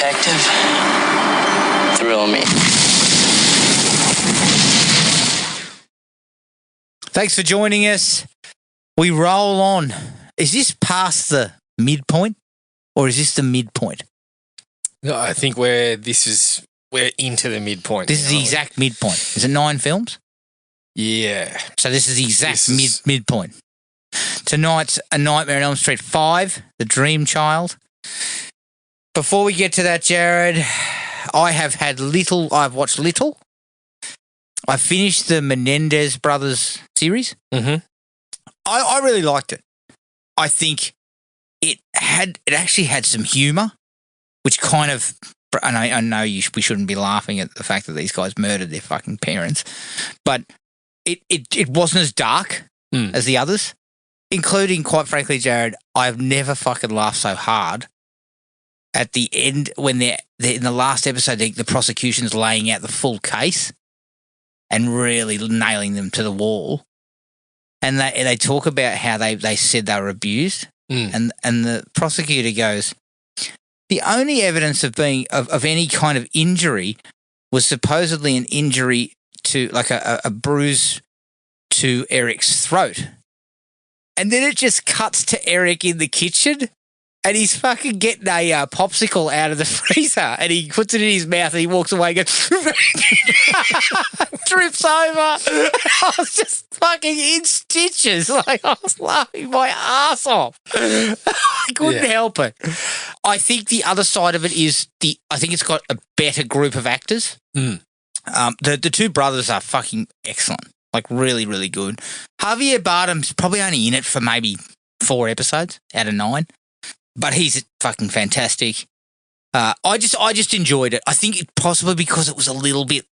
detective. Thrill me. Thanks for joining us. We roll on. Is this past the midpoint or is this the midpoint? No, I think we're into the midpoint. This is the exact midpoint. Is it 9 films? Yeah. So this is the exact midpoint. Tonight's A Nightmare on Elm Street 5, The Dream Child. Before we get to that, Jared, I've watched little. I finished the Menendez Brothers series. Mm-hmm. I really liked it. I think it actually had some humour, which kind of, I know we shouldn't be laughing at the fact that these guys murdered their fucking parents, but it wasn't as dark as the others, including, quite frankly, Jared, I've never fucking laughed so hard at the end when they're in the last episode, the prosecution's laying out the full case and really nailing them to the wall. And they talk about how they said they were abused. And the prosecutor goes, the only evidence of any kind of injury was supposedly an injury to, like a bruise to Eric's throat. And then it just cuts to Eric in the kitchen and he's fucking getting a popsicle out of the freezer and he puts it in his mouth and he walks away and goes, trips over. I was just fucking in stitches. Like, I was laughing my ass off. I couldn't help it. I think the other side of it is I think it's got a better group of actors. The two brothers are fucking excellent. Like, really, really good. Javier Bardem's probably only in it for maybe 4 episodes out of 9. But he's fucking fantastic. I just enjoyed it. I think it possibly because it was a little bit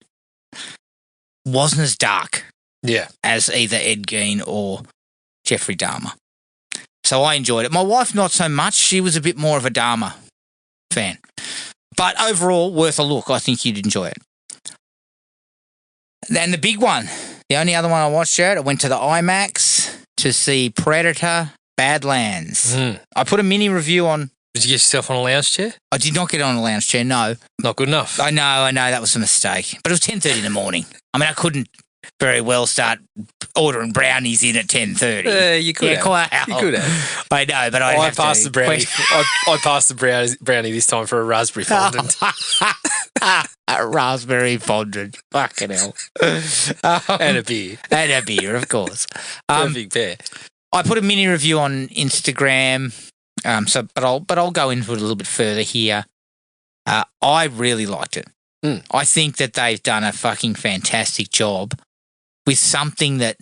wasn't as dark, as either Ed Gein or Jeffrey Dahmer. So I enjoyed it. My wife not so much. She was a bit more of a Dahmer fan. But overall, worth a look. I think you'd enjoy it. Then the big one, the only other one I watched, Jared, I went to the IMAX to see Predator Badlands. I put a mini review on. Did you get yourself on a lounge chair? I did not get on a lounge chair, no. Not good enough. I know, that was a mistake. But it was 10:30 in the morning. I mean, I couldn't very well start ordering brownies in at 10:30. You could have. Quite you could have. I know, but I passed the brownie. I passed the brownie this time for a raspberry fondant. A raspberry fondant. Fucking hell. And a beer. And a beer, of course. Perfect pair. I put a mini review on Instagram, but I'll go into it a little bit further here. I really liked it. I think that they've done a fucking fantastic job with something that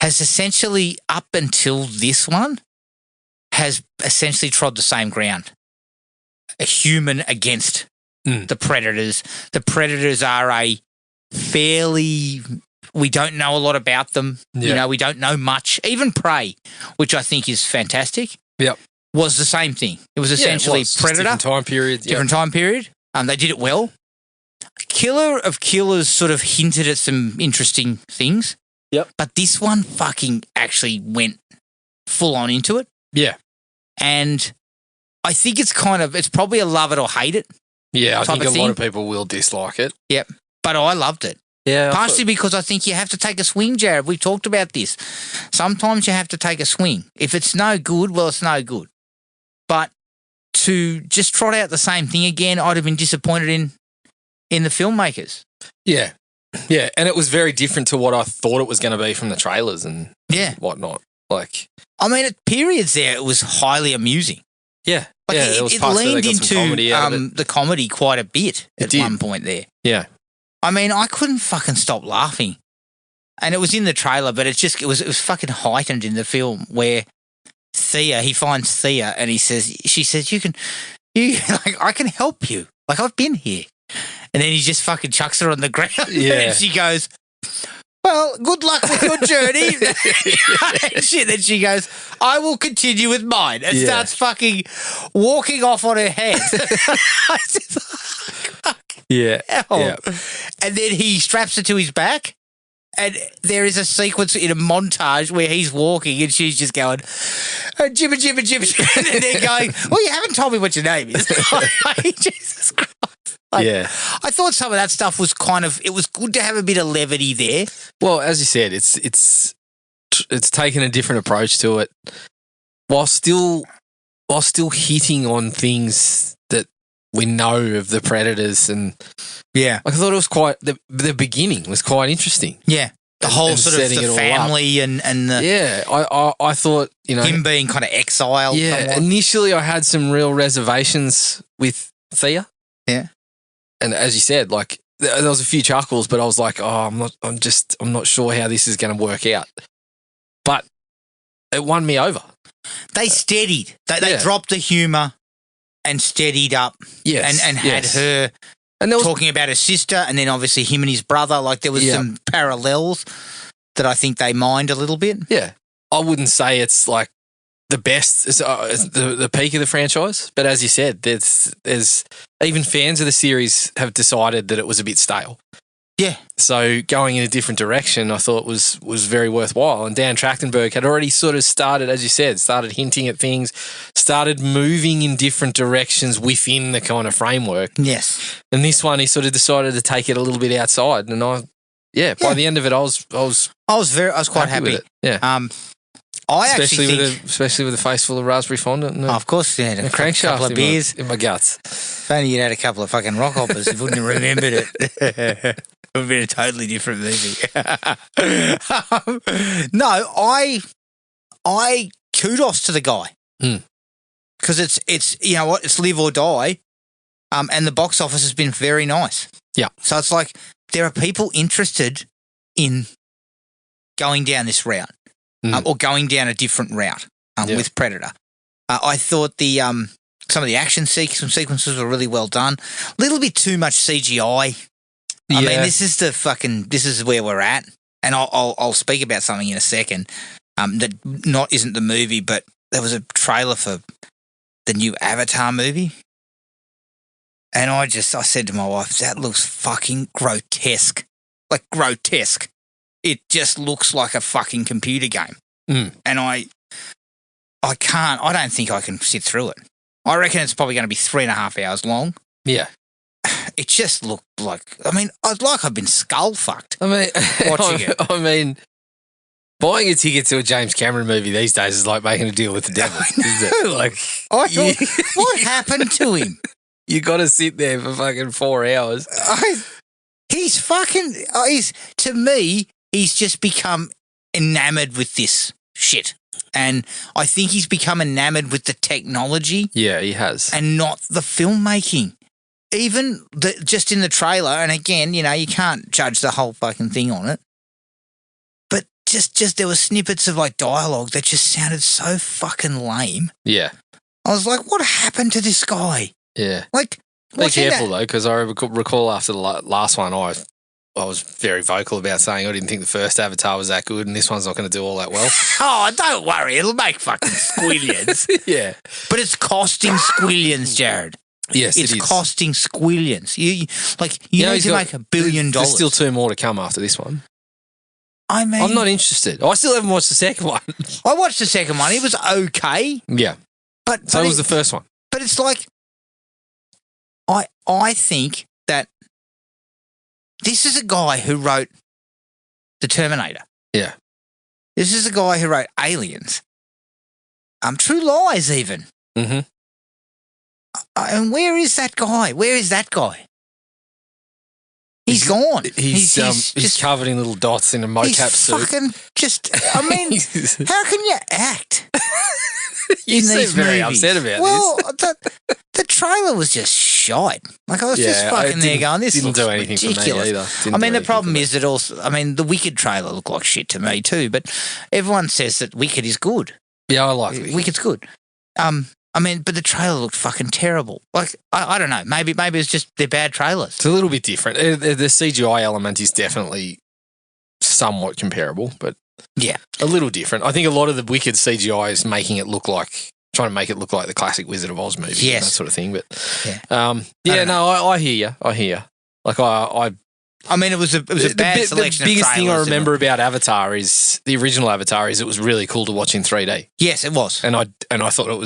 has essentially, up until this one, has essentially trod the same ground. A human against the predators. The predators are a fairly... We don't know a lot about them. Yeah. You know, we don't know much. Even Prey, which I think is fantastic, was the same thing. It was essentially Predator. Different time period. Different time period. They did it well. Killer of Killers sort of hinted at some interesting things. Yep. But this one fucking actually went full on into it. Yeah. And I think it's probably a love it or hate it. Yeah, I think a lot of people will dislike it. Yep. But I loved it. Yeah, partially because I think you have to take a swing, Jared. We've talked about this. Sometimes you have to take a swing. If it's no good, well, it's no good. But to just trot out the same thing again, I'd have been disappointed in the filmmakers. Yeah. Yeah, and it was very different to what I thought it was going to be from the trailers and whatnot. Like, I mean, at periods there, it was highly amusing. Yeah. Like it leaned into the comedy quite a bit at one point there. Yeah. I mean, I couldn't fucking stop laughing. And it was in the trailer, but it was fucking heightened in the film where he finds Thea and she says, like, I can help you. Like, I've been here. And then he just fucking chucks her on the ground. Yeah. And she goes, well, good luck with your journey. Then she goes, I will continue with mine. And starts fucking walking off on her head. Yeah. And then he straps her to his back And there is a sequence in a montage where he's walking and she's just going, jibber, jibber, jibber. And they're going, well, you haven't told me what your name is. Jesus Christ. I thought some of that stuff was it was good to have a bit of levity there. Well, as you said, it's taken a different approach to it while still hitting on things that we know of the Predators. And I thought it was quite the beginning was quite interesting. Yeah. The whole sort of the family and the I thought, him being kind of exiled. Yeah, somewhat. Initially I had some real reservations with Thea. Yeah. And as you said, like there was a few chuckles, but I was like, I'm not sure how this is going to work out. But it won me over. They steadied. They dropped the humour and steadied up. Yes. And had her talking about her sister, and then obviously him and his brother. Like there was some parallels that I think they mined a little bit. Yeah. I wouldn't say it's like the best, it's the peak of the franchise, but as you said, there's even fans of the series have decided that it was a bit stale. Yeah. So going in a different direction, I thought was very worthwhile. And Dan Trachtenberg had already sort of started, as you said, started hinting at things, started moving in different directions within the kind of framework. Yes. And this one, he sort of decided to take it a little bit outside. And by the end of it, I was quite happy with it. Yeah. Especially with a face full of raspberry fondant. Of course, yeah. A crankshaft couple of beers in my guts. If only you'd had a couple of fucking rock hoppers, you wouldn't have remembered it. It would have been a totally different movie. No, I kudos to the guy because it's you know what, it's live or die, and the box office has been very nice. Yeah, so it's like there are people interested in going down this route. Or going down a different route with Predator. I thought the some of the action sequences were really well done. A little bit too much CGI. I mean, this is where we're at, and I'll speak about something in a second. That isn't the movie, but there was a trailer for the new Avatar movie, and I said to my wife, "That looks fucking grotesque, like grotesque." It just looks like a fucking computer game. And I don't think I can sit through it. I reckon it's probably going to be 3.5 hours long. Yeah. It just looked like, I've been skull fucked. I mean, watching it. I mean, buying a ticket to a James Cameron movie these days is like making a deal with the devil, isn't it? Like, I thought, what happened to him? You got to sit there for fucking 4 hours. To me, he's just become enamored with this shit. And I think he's become enamored with the technology. Yeah, he has. And not the filmmaking. Even just in the trailer, and again, you can't judge the whole fucking thing on it. But just there were snippets of like dialogue that just sounded so fucking lame. Yeah. I was like, what happened to this guy? Yeah. Like, be careful though, because I recall after the last one, I was very vocal about saying I didn't think the first Avatar was that good, and this one's not going to do all that well. Oh, don't worry. It'll make fucking squillions. Yeah. But it's costing squillions, Jared. Yes, it's costing squillions. You need to make $1 billion. There's still 2 more to come after this one. I mean, I'm not interested. I still haven't watched the second one. I watched the second one. It was okay. Yeah. But so was the first one. But it's like, I think that this is a guy who wrote The Terminator. Yeah. This is a guy who wrote Aliens. True Lies even. Mm-hmm. And where is that guy? Where is that guy? He's gone. He's covered in little dots in a mocap suit. Fucking how can you act? You seem very upset about this. Well, the trailer was just shite. Like, I was just fucking there going, this didn't do anything ridiculous. for me either. The problem is that also, the Wicked trailer looked like shit to me too, but everyone says that Wicked is good. Yeah, I like Wicked. Wicked's good. But the trailer looked fucking terrible. Like, I don't know. Maybe it's just they're bad trailers. It's a little bit different. The CGI element is definitely somewhat comparable, but yeah, a little different. I think a lot of the Wicked CGI is trying to make it look like the classic Wizard of Oz movie, and that sort of thing. But I hear you. Like I mean, it was a bad selection. The biggest of thing I trailers. remember about Avatar is the original Avatar is it was really cool to watch in 3D. Yes, it was. And I thought it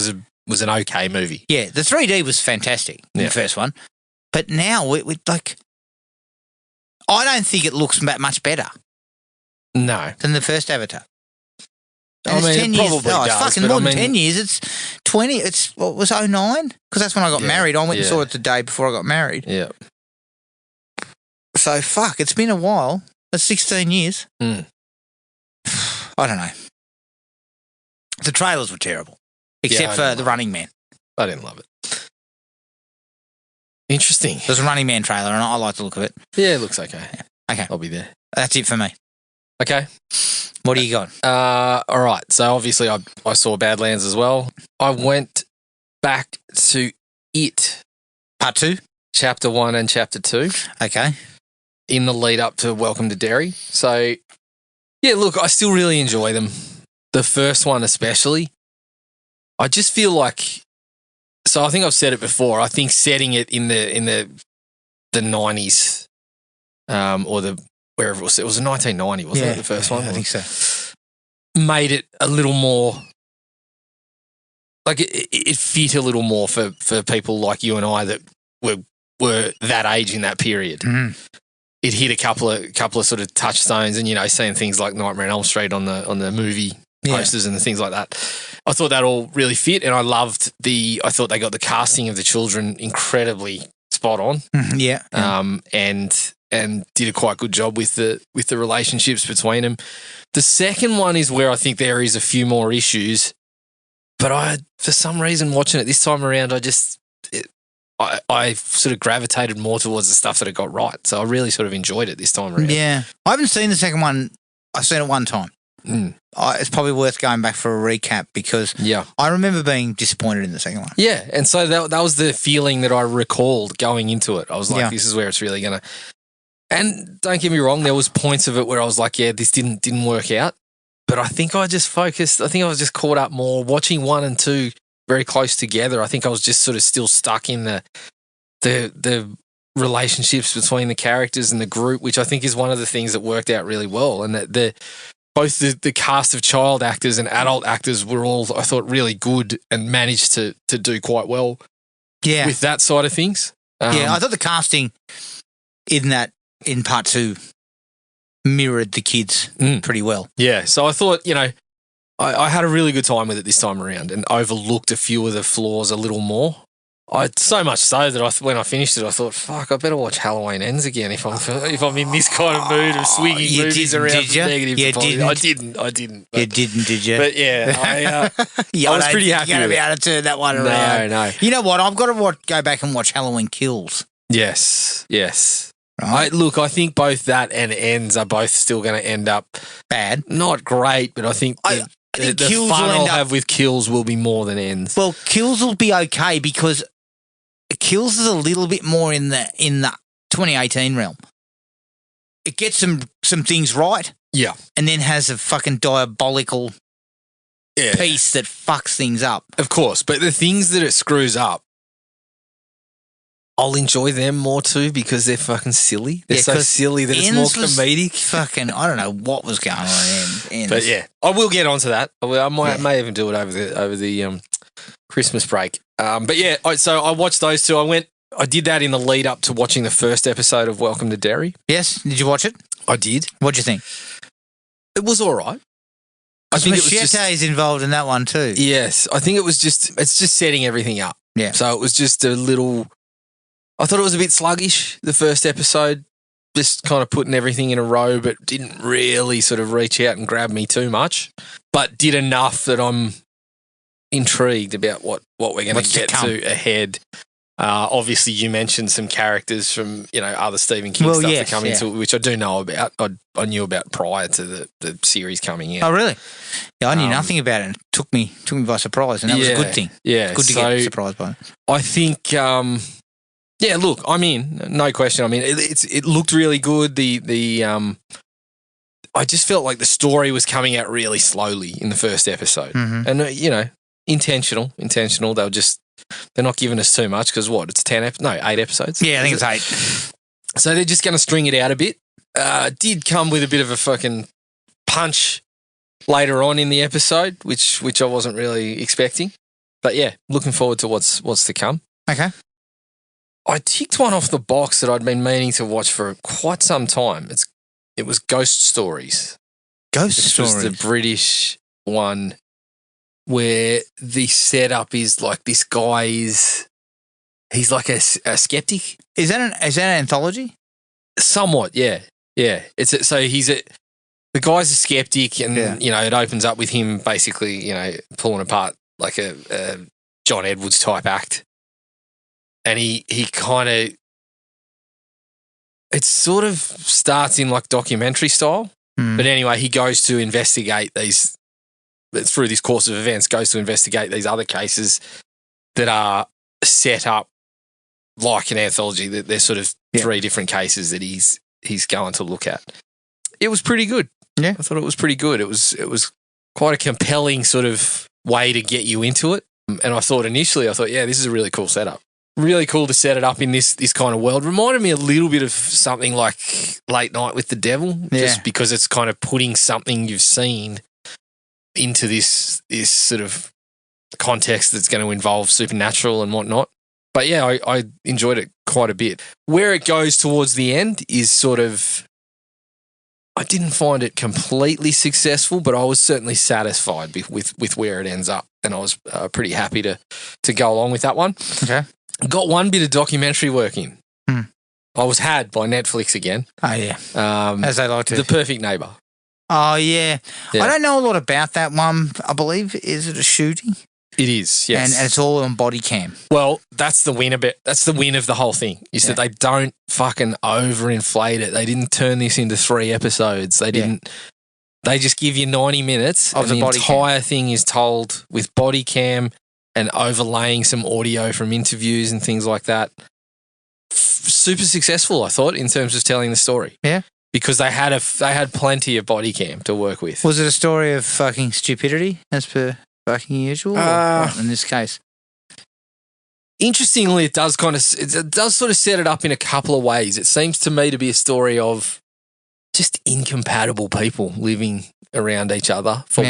was an okay movie. Yeah, the 3D was fantastic in the first one. But now, we like, I don't think it looks much better No. than the first Avatar. And I it's mean, 10 it years. probably It's does, fucking but more I than mean- 10 years. It's 20. It's, what was 09? Because that's when I got married. I went and saw it the day before I got married. Yeah. So, fuck, it's been a while. That's 16 years. Mm. I don't know. The trailers were terrible, except for the Running Man. I didn't love it. Interesting. There's a Running Man trailer, and I like the look of it. Yeah, it looks okay. Okay. I'll be there. That's it for me. Okay. What do you got? All right. So obviously I saw Badlands as well. I went back to It, Part 2? Chapter 1 and Chapter 2 Okay. in the lead up to Welcome to Derry. So, yeah, look, I still really enjoy them. The first one especially. I just feel like, so I think I've said it before, I think setting it in the 90s or the wherever it was a 1990, wasn't it, the first one? I think so. Made it a little more, like it fit a little more for people like you and I that were that age in that period. Mm. It hit a couple of sort of touchstones, and seeing things like Nightmare on Elm Street on the movie posters and the things like that. I thought that all really fit, and I loved I thought they got the casting of the children incredibly spot on. Yeah. And did a quite good job with the relationships between them. The second one is where I think there is a few more issues, but for some reason watching it this time around, I sort of gravitated more towards the stuff that it got right. So I really sort of enjoyed it this time around. Yeah. I haven't seen the second one. I've seen it one time. Mm. It's probably worth going back for a recap because I remember being disappointed in the second one. Yeah, and so that was the feeling that I recalled going into it. I was like, this is where it's really going to... And don't get me wrong, there was points of it where I was like, yeah, this didn't work out. But I think I just focused, I think I was just caught up more watching 1 and 2 very close together. I think I was just sort of still stuck in the relationships between the characters and the group, which I think is one of the things that worked out really well. And that both the cast of child actors and adult actors were all, I thought, really good and managed to do quite well with that side of things. I thought the casting in part 2 mirrored the kids pretty well. Yeah, so I thought, I had a really good time with it this time around and overlooked a few of the flaws a little more. So much so that when I finished it, I thought, fuck, I better watch Halloween Ends again if I'm in this kind of mood of swinging movies around from negative to positive. I didn't. You didn't, did you? But yeah, I was pretty happy You're going to with be it. able to turn that one around. No. You know what? I've got to go back and watch Halloween Kills. Yes. Right. I think both that and Ends are both still going to end up bad. Not great, but I think I think the Kills fun will end I'll up- have with Kills will be more than Ends. Well, Kills will be okay because Kills is a little bit more in the 2018 realm. It gets some things right. Yeah. And then has a fucking diabolical piece that fucks things up. Of course, but the things that it screws up, I'll enjoy them more too because they're fucking silly. They're so 'cause silly that it's more Ends was comedic. Fucking, I don't know what was going on in Ends. But yeah, I will get onto that. I may even do it over the Christmas break. But yeah, so I watched those two. I did that in the lead up to watching the first episode of Welcome to Derry. Yes, did you watch it? I did. What'd you think? It was all right. I think it was just Machete's involved in that one too. Yes, I think it's just setting everything up. Yeah. So it was just a little. I thought it was a bit sluggish, the first episode, just kind of putting everything in a row, but didn't really sort of reach out and grab me too much, but did enough that I'm intrigued about what we're going to get to ahead. Obviously, you mentioned some characters from other Stephen King stuff that come into it, which I do know about. I knew about prior to the series coming out. Oh, really? Yeah, I knew nothing about it. It took me by surprise, and that was a good thing. Yeah, it's good to get surprised by it. I think. Yeah, look, I'm in, no question. I mean, it looked really good. I just felt like the story was coming out really slowly in the first episode, and intentional. They're not giving us too much because it's 8 episodes. Yeah, I think it's 8. So they're just going to string it out a bit. Did come with a bit of a fucking punch later on in the episode, which I wasn't really expecting. But yeah, looking forward to what's to come. Okay. I ticked one off the box that I'd been meaning to watch for quite some time. It was Ghost Stories. Ghost This Stories. was the British one where the setup is like this guy he's like a skeptic. Is that an anthology? Somewhat, yeah. The guy's a skeptic, and it opens up with him basically, pulling apart like a John Edwards type act, and he kind of it sort of starts in like documentary style, but anyway, he goes to investigate these through this course of events, goes to investigate these other cases that are set up like an anthology. That there's sort of 3 different cases that he's going to look at. It was pretty good. Yeah, I thought it was pretty good. It was quite a compelling sort of way to get you into it. And I thought, this is a really cool setup. Really cool to set it up in this kind of world. Reminded me a little bit of something like Late Night with the Devil, just because it's kind of putting something you've seen into this sort of context that's going to involve supernatural and whatnot. But yeah, I enjoyed it quite a bit. Where it goes towards the end is sort of, I didn't find it completely successful, but I was certainly satisfied with where it ends up, and I was pretty happy to go along with that one. Okay. Got one bit of documentary work in. I was had by Netflix again. Oh, yeah. As they like to. The Perfect Neighbour. Oh, yeah. I don't know a lot about that one. I believe, is it a shooting? It is, yes. And it's all on body cam. Well, that's the win That's the win of the whole thing, is that they don't fucking overinflate it. They didn't turn this into 3 episodes. They didn't. They just give you 90 minutes of the entire thing is told with body cam and overlaying some audio from interviews and things like that. Super successful, I thought, in terms of telling the story. Yeah. Because they had plenty of body cam to work with. Was it a story of fucking stupidity as per fucking usual? Or in this case, interestingly, it does sort of set it up in a couple of ways. It seems to me to be a story of just incompatible people living around each other. For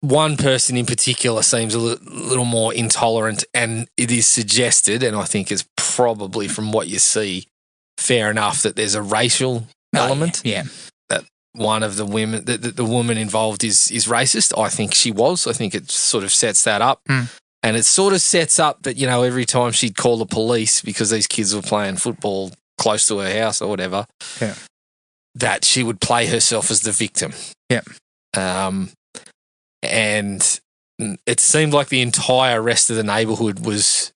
one person in particular seems a little more intolerant, and it is suggested, and I think it's probably from what you see, fair enough, that there's a racial element. Yeah. That one of the women, the woman involved is racist. I think she was. I think it sort of sets that up. And it sort of sets up that, every time she'd call the police because these kids were playing football close to her house or whatever, that she would play herself as the victim. Yeah. And it seemed like the entire rest of the neighborhood was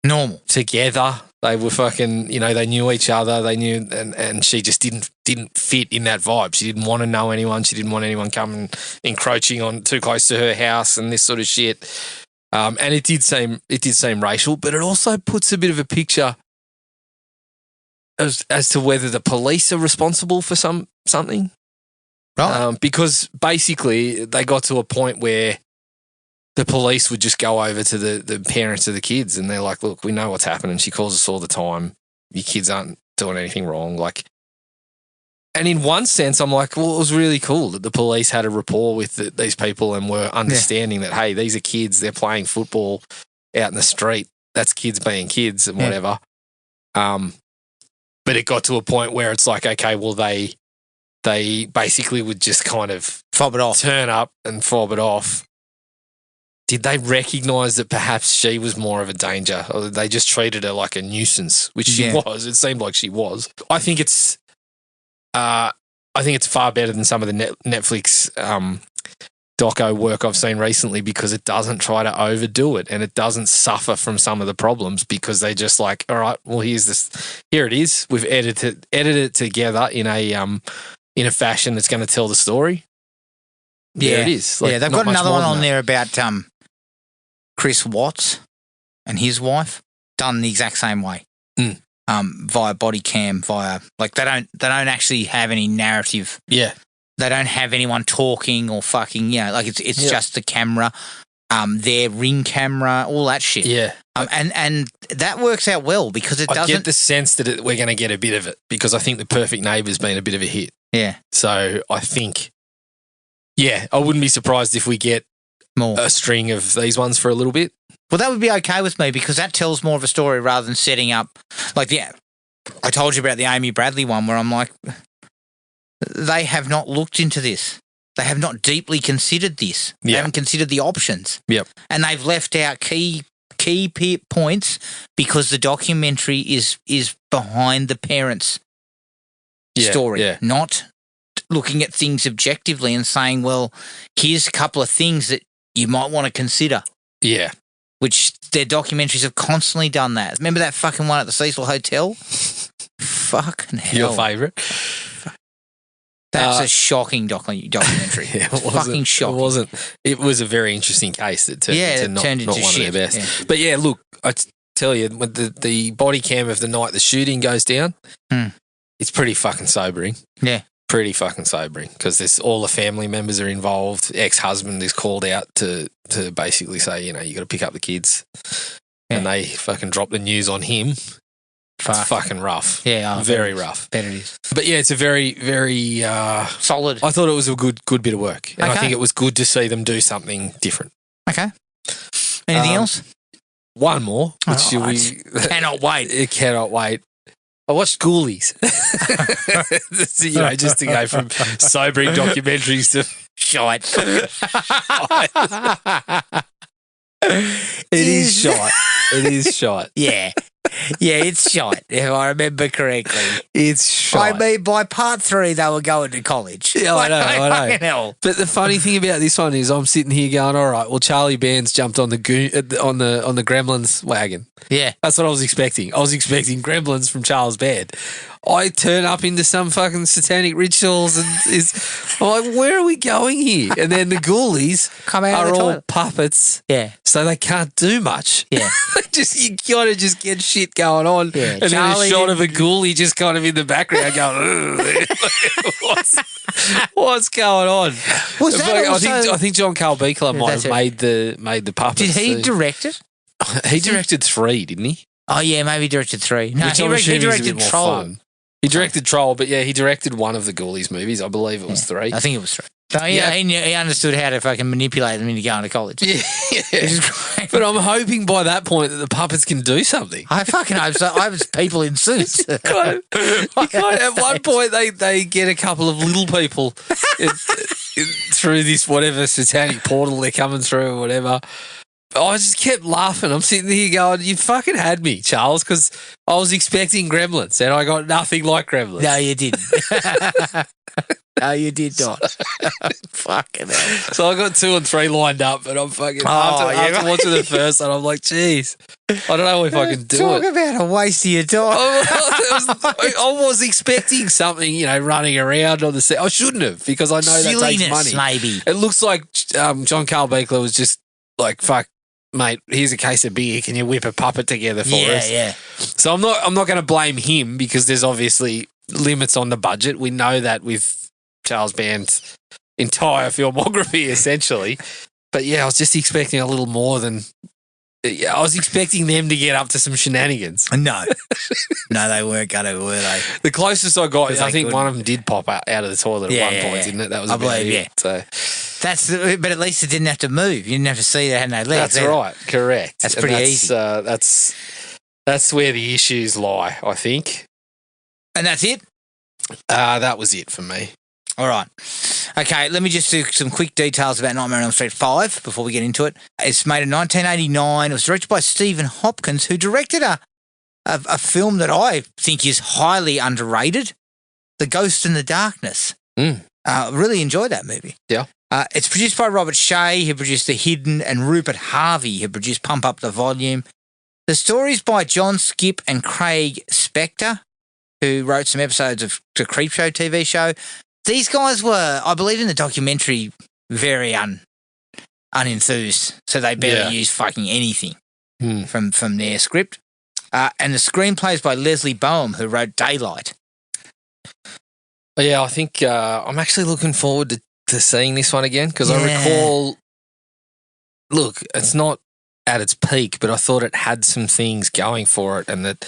normal together. They were fucking, they knew each other. They knew, and she just didn't fit in that vibe. She didn't want to know anyone. She didn't want anyone coming encroaching on too close to her house and this sort of shit. And it did seem racial, but it also puts a bit of a picture as to whether the police are responsible for something. Right. Because basically they got to a point where the police would just go over to the parents of the kids and they're like, look, we know what's happening. She calls us all the time. Your kids aren't doing anything wrong. And in one sense, I'm like, well, it was really cool that the police had a rapport with these people and were understanding that, hey, these are kids. They're playing football out in the street. That's kids being kids and whatever. But it got to a point where it's like, okay, well, they basically would just kind of fob it off, turn up and fob it off. Did they recognise that perhaps she was more of a danger, or did they just treated her like a nuisance, which she was? It seemed like she was. I think it's far better than some of the Netflix doco work I've seen recently, because it doesn't try to overdo it and it doesn't suffer from some of the problems, because they just like, all right, well, here it is. We've edited it together in a fashion that's going to tell the story. There it is. They've got another one on there about Chris Watts and his wife, done the exact same way. Via body cam, they don't actually have any narrative. Yeah. They don't have anyone talking or fucking, it's just the camera. their Ring camera, all that shit. Yeah. And that works out well because it I doesn't. get the sense that we're going to get a bit of it because I think The Perfect Neighbour's been a bit of a hit. Yeah. So I think, I wouldn't be surprised if we get more a string of these ones for a little bit. Well, that would be okay with me because that tells more of a story rather than setting up like I told you about the Amy Bradley one where I'm like, they have not looked into this. They have not deeply considered this. They haven't considered the options. Yep. And they've left out key points because the documentary is behind the parents' story, not looking at things objectively and saying, well, here's a couple of things that you might want to consider. Yeah. Which their documentaries have constantly done that. Remember that fucking one at the Cecil Hotel? Fucking hell. Your favourite? That's a shocking documentary. Fucking shocking. It was a very interesting case that turned into not one shit. of their best. Yeah. But yeah, look, I tell you, when the body cam of the night the shooting goes down, it's pretty fucking sobering. Yeah. Pretty fucking sobering because all the family members are involved. Ex-husband is called out to basically say, you got to pick up the kids. Yeah. And they fucking drop the news on him. It's fucking rough. Yeah. Very rough. Bet it is. But yeah, it's a very, very solid. I thought it was a good bit of work. And I think it was good to see them do something different. Okay. Anything else? One more, which we cannot wait. It cannot wait. I watched Ghoulies. Just to go from sobering documentaries to shite. It is shite. It is shite. Yeah. Yeah, it's shite, if I remember correctly. It's shite. I mean, by part 3, they were going to college. Yeah, I know. Hell. But the funny thing about this one is I'm sitting here going, all right, well, Charlie Bands jumped on the Gremlins wagon. Yeah. That's what I was expecting. I was expecting Gremlins from Charles Band. I turn up into some fucking satanic rituals and I'm like, where are we going here? And then the Ghoulies are all puppets. Yeah. So they can't do much. Yeah. You gotta just get shit going on. Yeah. And then a shot of a ghoulie just kind of in the background going, what's going on? I think John Carl Beekler might have made the puppets. Did he direct it? He directed 3, didn't he? Oh yeah, maybe he directed 3. No, he directed Troll. He directed Troll, but yeah, he directed one of the Ghoulies movies. I believe it was 3. I think it was 3. So yeah, he understood how to fucking manipulate them into going to college. Yeah. But I'm hoping by that point that the puppets can do something. I fucking hope so. I was people in suits. At one point, they get a couple of little people through this whatever satanic portal they're coming through or whatever. I just kept laughing. I'm sitting here going, you fucking had me, Charles, because I was expecting Gremlins and I got nothing like Gremlins. No, you didn't. No, you did not. Fucking hell. So I got 2 and 3 lined up, and I'm fucking after watching the first one, I'm like, geez, I don't know if I can do Talk it. about a waste of your time. I was expecting something, running around on the set. I shouldn't have because I know that takes money. Maybe it looks like John Carl Beekler was just like, fuck. Mate, here's a case of beer. Can you whip a puppet together for us? Yeah. So I'm not going to blame him because there's obviously limits on the budget. We know that with Charles Band's entire filmography, essentially. But yeah, I was just expecting a little more than. I was expecting them to get up to some shenanigans. No, they weren't going to, were they? The closest I got is I think one of them did pop out of the toilet at one point, didn't it? That was about it. Yeah. So. But at least it didn't have to move. You didn't have to see they had no legs. That's right. Correct. That's pretty easy. That's where the issues lie, I think. And that's it? That was it for me. All right. Okay, let me just do some quick details about Nightmare on Elm Street 5 before we get into it. It's made in 1989. It was directed by Stephen Hopkins, who directed a film that I think is highly underrated, The Ghost in the Darkness. Really enjoyed that movie. Yeah. It's produced by Robert Shea, who produced The Hidden, and Rupert Harvey, who produced Pump Up the Volume. The story's by John Skipp and Craig Spector, who wrote some episodes of the Creepshow TV show. These guys were, I believe in the documentary, very unenthused, so they barely used fucking anything from their script. And the screenplay is by Leslie Boehm, who wrote Daylight. Yeah, I think I'm actually looking forward to seeing this one again because I recall look, it's not at its peak, but I thought it had some things going for it, and that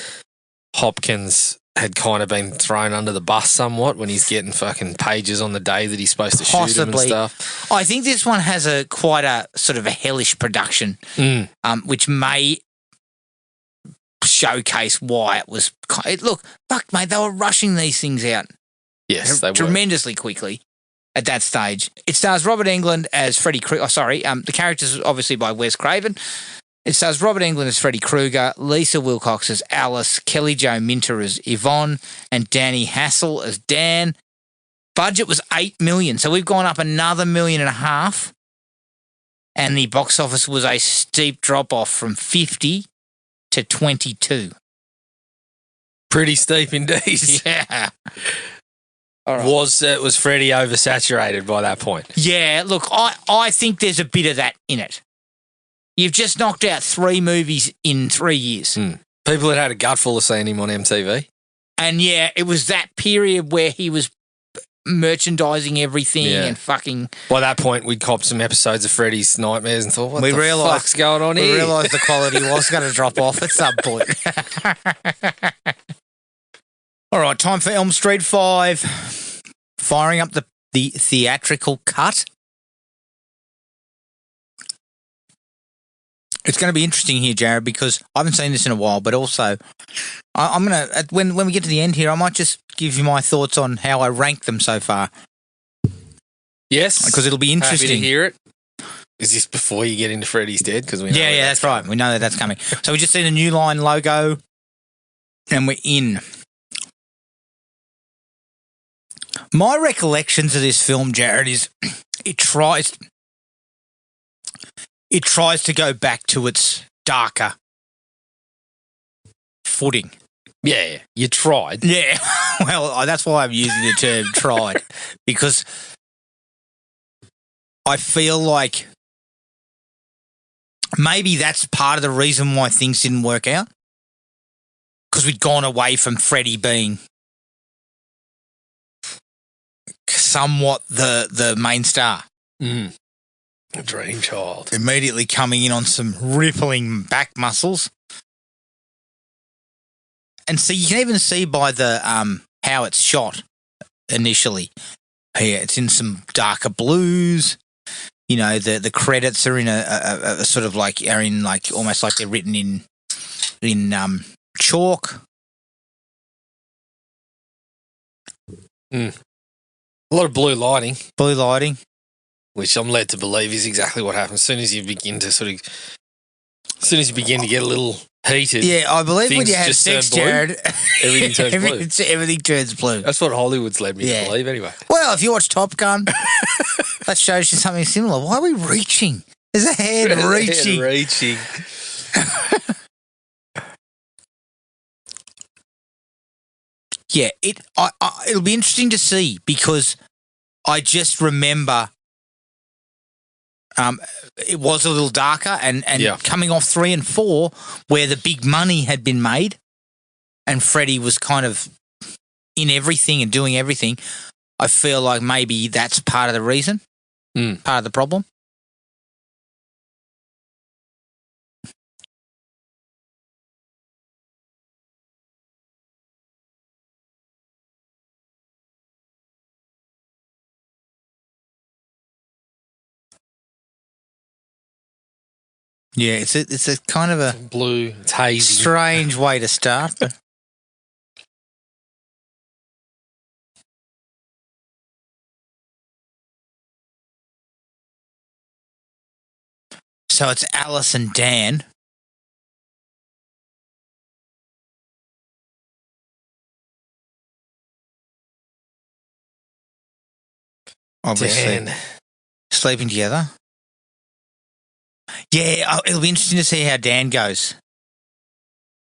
Hopkins had kind of been thrown under the bus somewhat when he's getting fucking pages on the day that he's supposed to shoot him and stuff. I think this one has quite a sort of a hellish production, which may showcase why it was. Look, fuck, mate, they were rushing these things out. Yes, they were. Tremendously quickly at that stage. It stars Robert Englund as Freddy Krueger. The characters obviously by Wes Craven. It stars Robert Englund as Freddy Krueger, Lisa Wilcox as Alice, Kelly Jo Minter as Yvonne, and Danny Hassel as Dan. Budget was $8 million, so we've gone up another $1.5 million. And the box office was a steep drop-off from 50 to 22. Pretty steep indeed. Yeah. All right. Was Freddy oversaturated by that point? Yeah, look, I think there's a bit of that in it. You've just knocked out 3 movies in 3 years. People had a gutful of seeing him on MTV. And yeah, it was that period where he was merchandising everything and fucking... By that point, we'd copped some episodes of Freddy's Nightmares and thought, what the fuck's going on here? We realised the quality was going to drop off at some point. All right, time for Elm Street 5. Firing up the theatrical cut. It's going to be interesting here, Jared, because I haven't seen this in a while, but also I'm going to, when we get to the end here, I might just give you my thoughts on how I rank them so far. Yes. Because it'll be interesting. Happy to hear it. Is this before you get into Freddy's Dead? Because we know that's right. We know that's coming. So we just seen a New Line logo and we're in. My recollections of this film, Jared, is it tries to go back to its darker footing. Yeah, you tried. Yeah, well, that's why I'm using the term tried, because I feel like maybe that's part of the reason why things didn't work out, because we'd gone away from Freddy being somewhat the main star. A dream child. Immediately coming in on some rippling back muscles. And so you can even see by the how it's shot initially. Here, it's in some darker blues. You know, the credits are in a sort of like are in like almost like they're written in chalk. A lot of blue lighting. Blue lighting. Which I'm led to believe is exactly what happens. As soon as you begin to get a little heated. Yeah, I believe when you have sex, Jared, everything turns blue. Everything turns blue. That's what Hollywood's led me to believe anyway. Well, if you watch Top Gun, that shows you something similar. Why are we reaching? There's a hand reaching. Reaching. Yeah, it'll be interesting to see, because I just remember it was a little darker and coming off 3 and 4 where the big money had been made and Freddy was kind of in everything and doing everything. I feel like maybe that's part of the reason, part of the problem. Yeah, it's a kind of a blue, it's hazy, strange way to start. But so it's Alice and Dan. Obviously, Dan. Sleeping together. Yeah, it'll be interesting to see how Dan goes,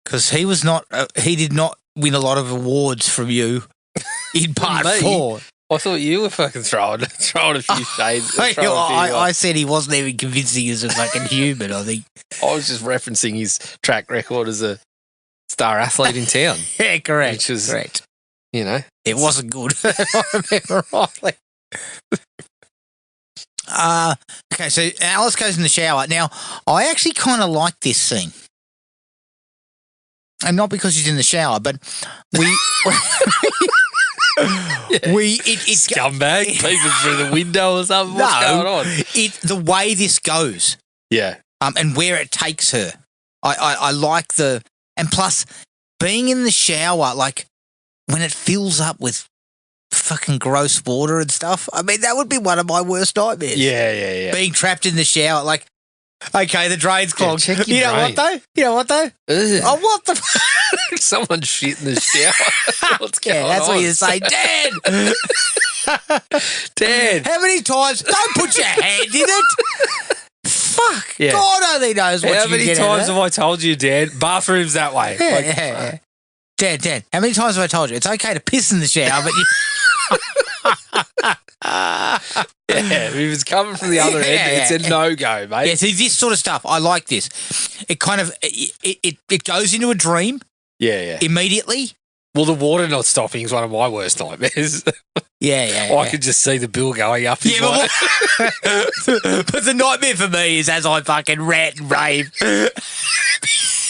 because he did not win a lot of awards from you in part 4. I thought you were fucking throwing a few shades. I said he wasn't even convincing as a fucking human, I think. I was just referencing his track record as a star athlete in town. Yeah, correct. Which was, correct. You know. It wasn't good, if I remember rightly. Okay, so Alice goes in the shower. Now, I actually kind of like this scene. And not because she's in the shower, but we... It's Scumbag peeping through the window or something. What's going on? The way this goes, Yeah. and where it takes her, I like the, and plus being in the shower, like when it fills up with fucking gross water and stuff. I mean, that would be one of my worst nightmares. Yeah. Being trapped in the shower, like. Okay, the drain's clogged. check your You know drain. what though? Ugh. Oh, what the? Someone shit in the shower. What's going on? That's what you say, Dad. Dad. How many times? Don't put your hand in it. Fuck. Yeah. God only knows what How you many get times out of have I told you, Dad? Bathroom's that way. that. Like, Yeah. Dad, how many times have I told you? It's okay to piss in the shower, but you... yeah, if it's coming from the other end, it's a no-go, mate. Yeah, see, this sort of stuff, I like this. It kind of, it goes into a dream Yeah. immediately. Well, the water not stopping is one of my worst nightmares. Yeah. I could just see the bill going up. Yeah, but the nightmare for me is as I fucking rant and rave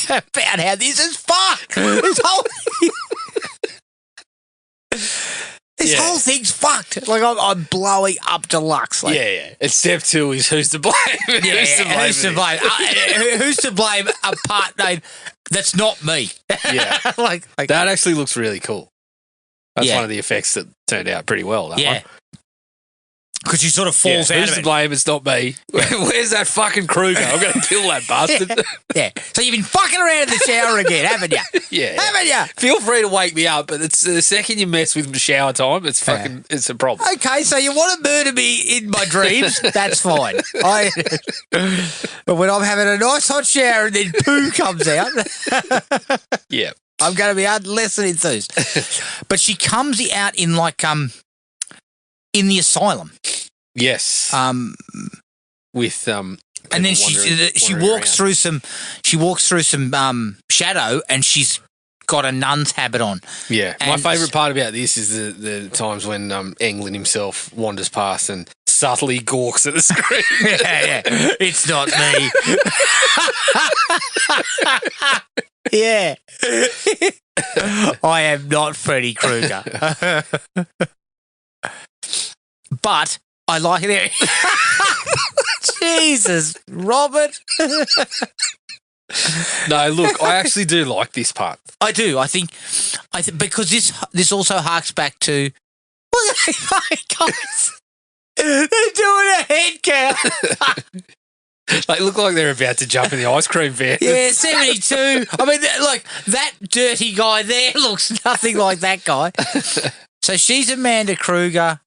about how this is fucked. This whole thing's fucked. Like I'm blowing up deluxe. Like, yeah. And step 2 is who's to blame? Who's to blame? Who's to blame? Apart name that's not me. Yeah. like That actually looks really cool. That's Yeah. one of the effects that turned out pretty well, that one. because she sort of falls out Who's of to it. blame? It's not me. Where's that fucking Kruger? I'm going to kill that bastard. Yeah. So you've been fucking around in the shower again, haven't you? Yeah. Haven't you? Feel free to wake me up, but it's the second you mess with shower time, it's fucking, it's a problem. Okay, so you want to murder me in my dreams? That's fine. But when I'm having a nice hot shower and then poo comes out, Yeah. I'm going to be less than enthused. But she comes out in like in the asylum. Yes. With And then she walks through some shadow, and she's got a nun's habit on. Yeah. My And- favourite part about this is the times when Englund himself wanders past and subtly gawks at the screen. Yeah. It's not me. Yeah. I am not Freddy Krueger. But I like it. Jesus, Robert. No, look, I actually do like this part. I do. I think because this also harks back to look at these guys. They're doing a head count. They look like they're about to jump in the ice cream van. Yeah, 72. I mean, like that dirty guy there looks nothing like that guy. So she's Amanda Kruger,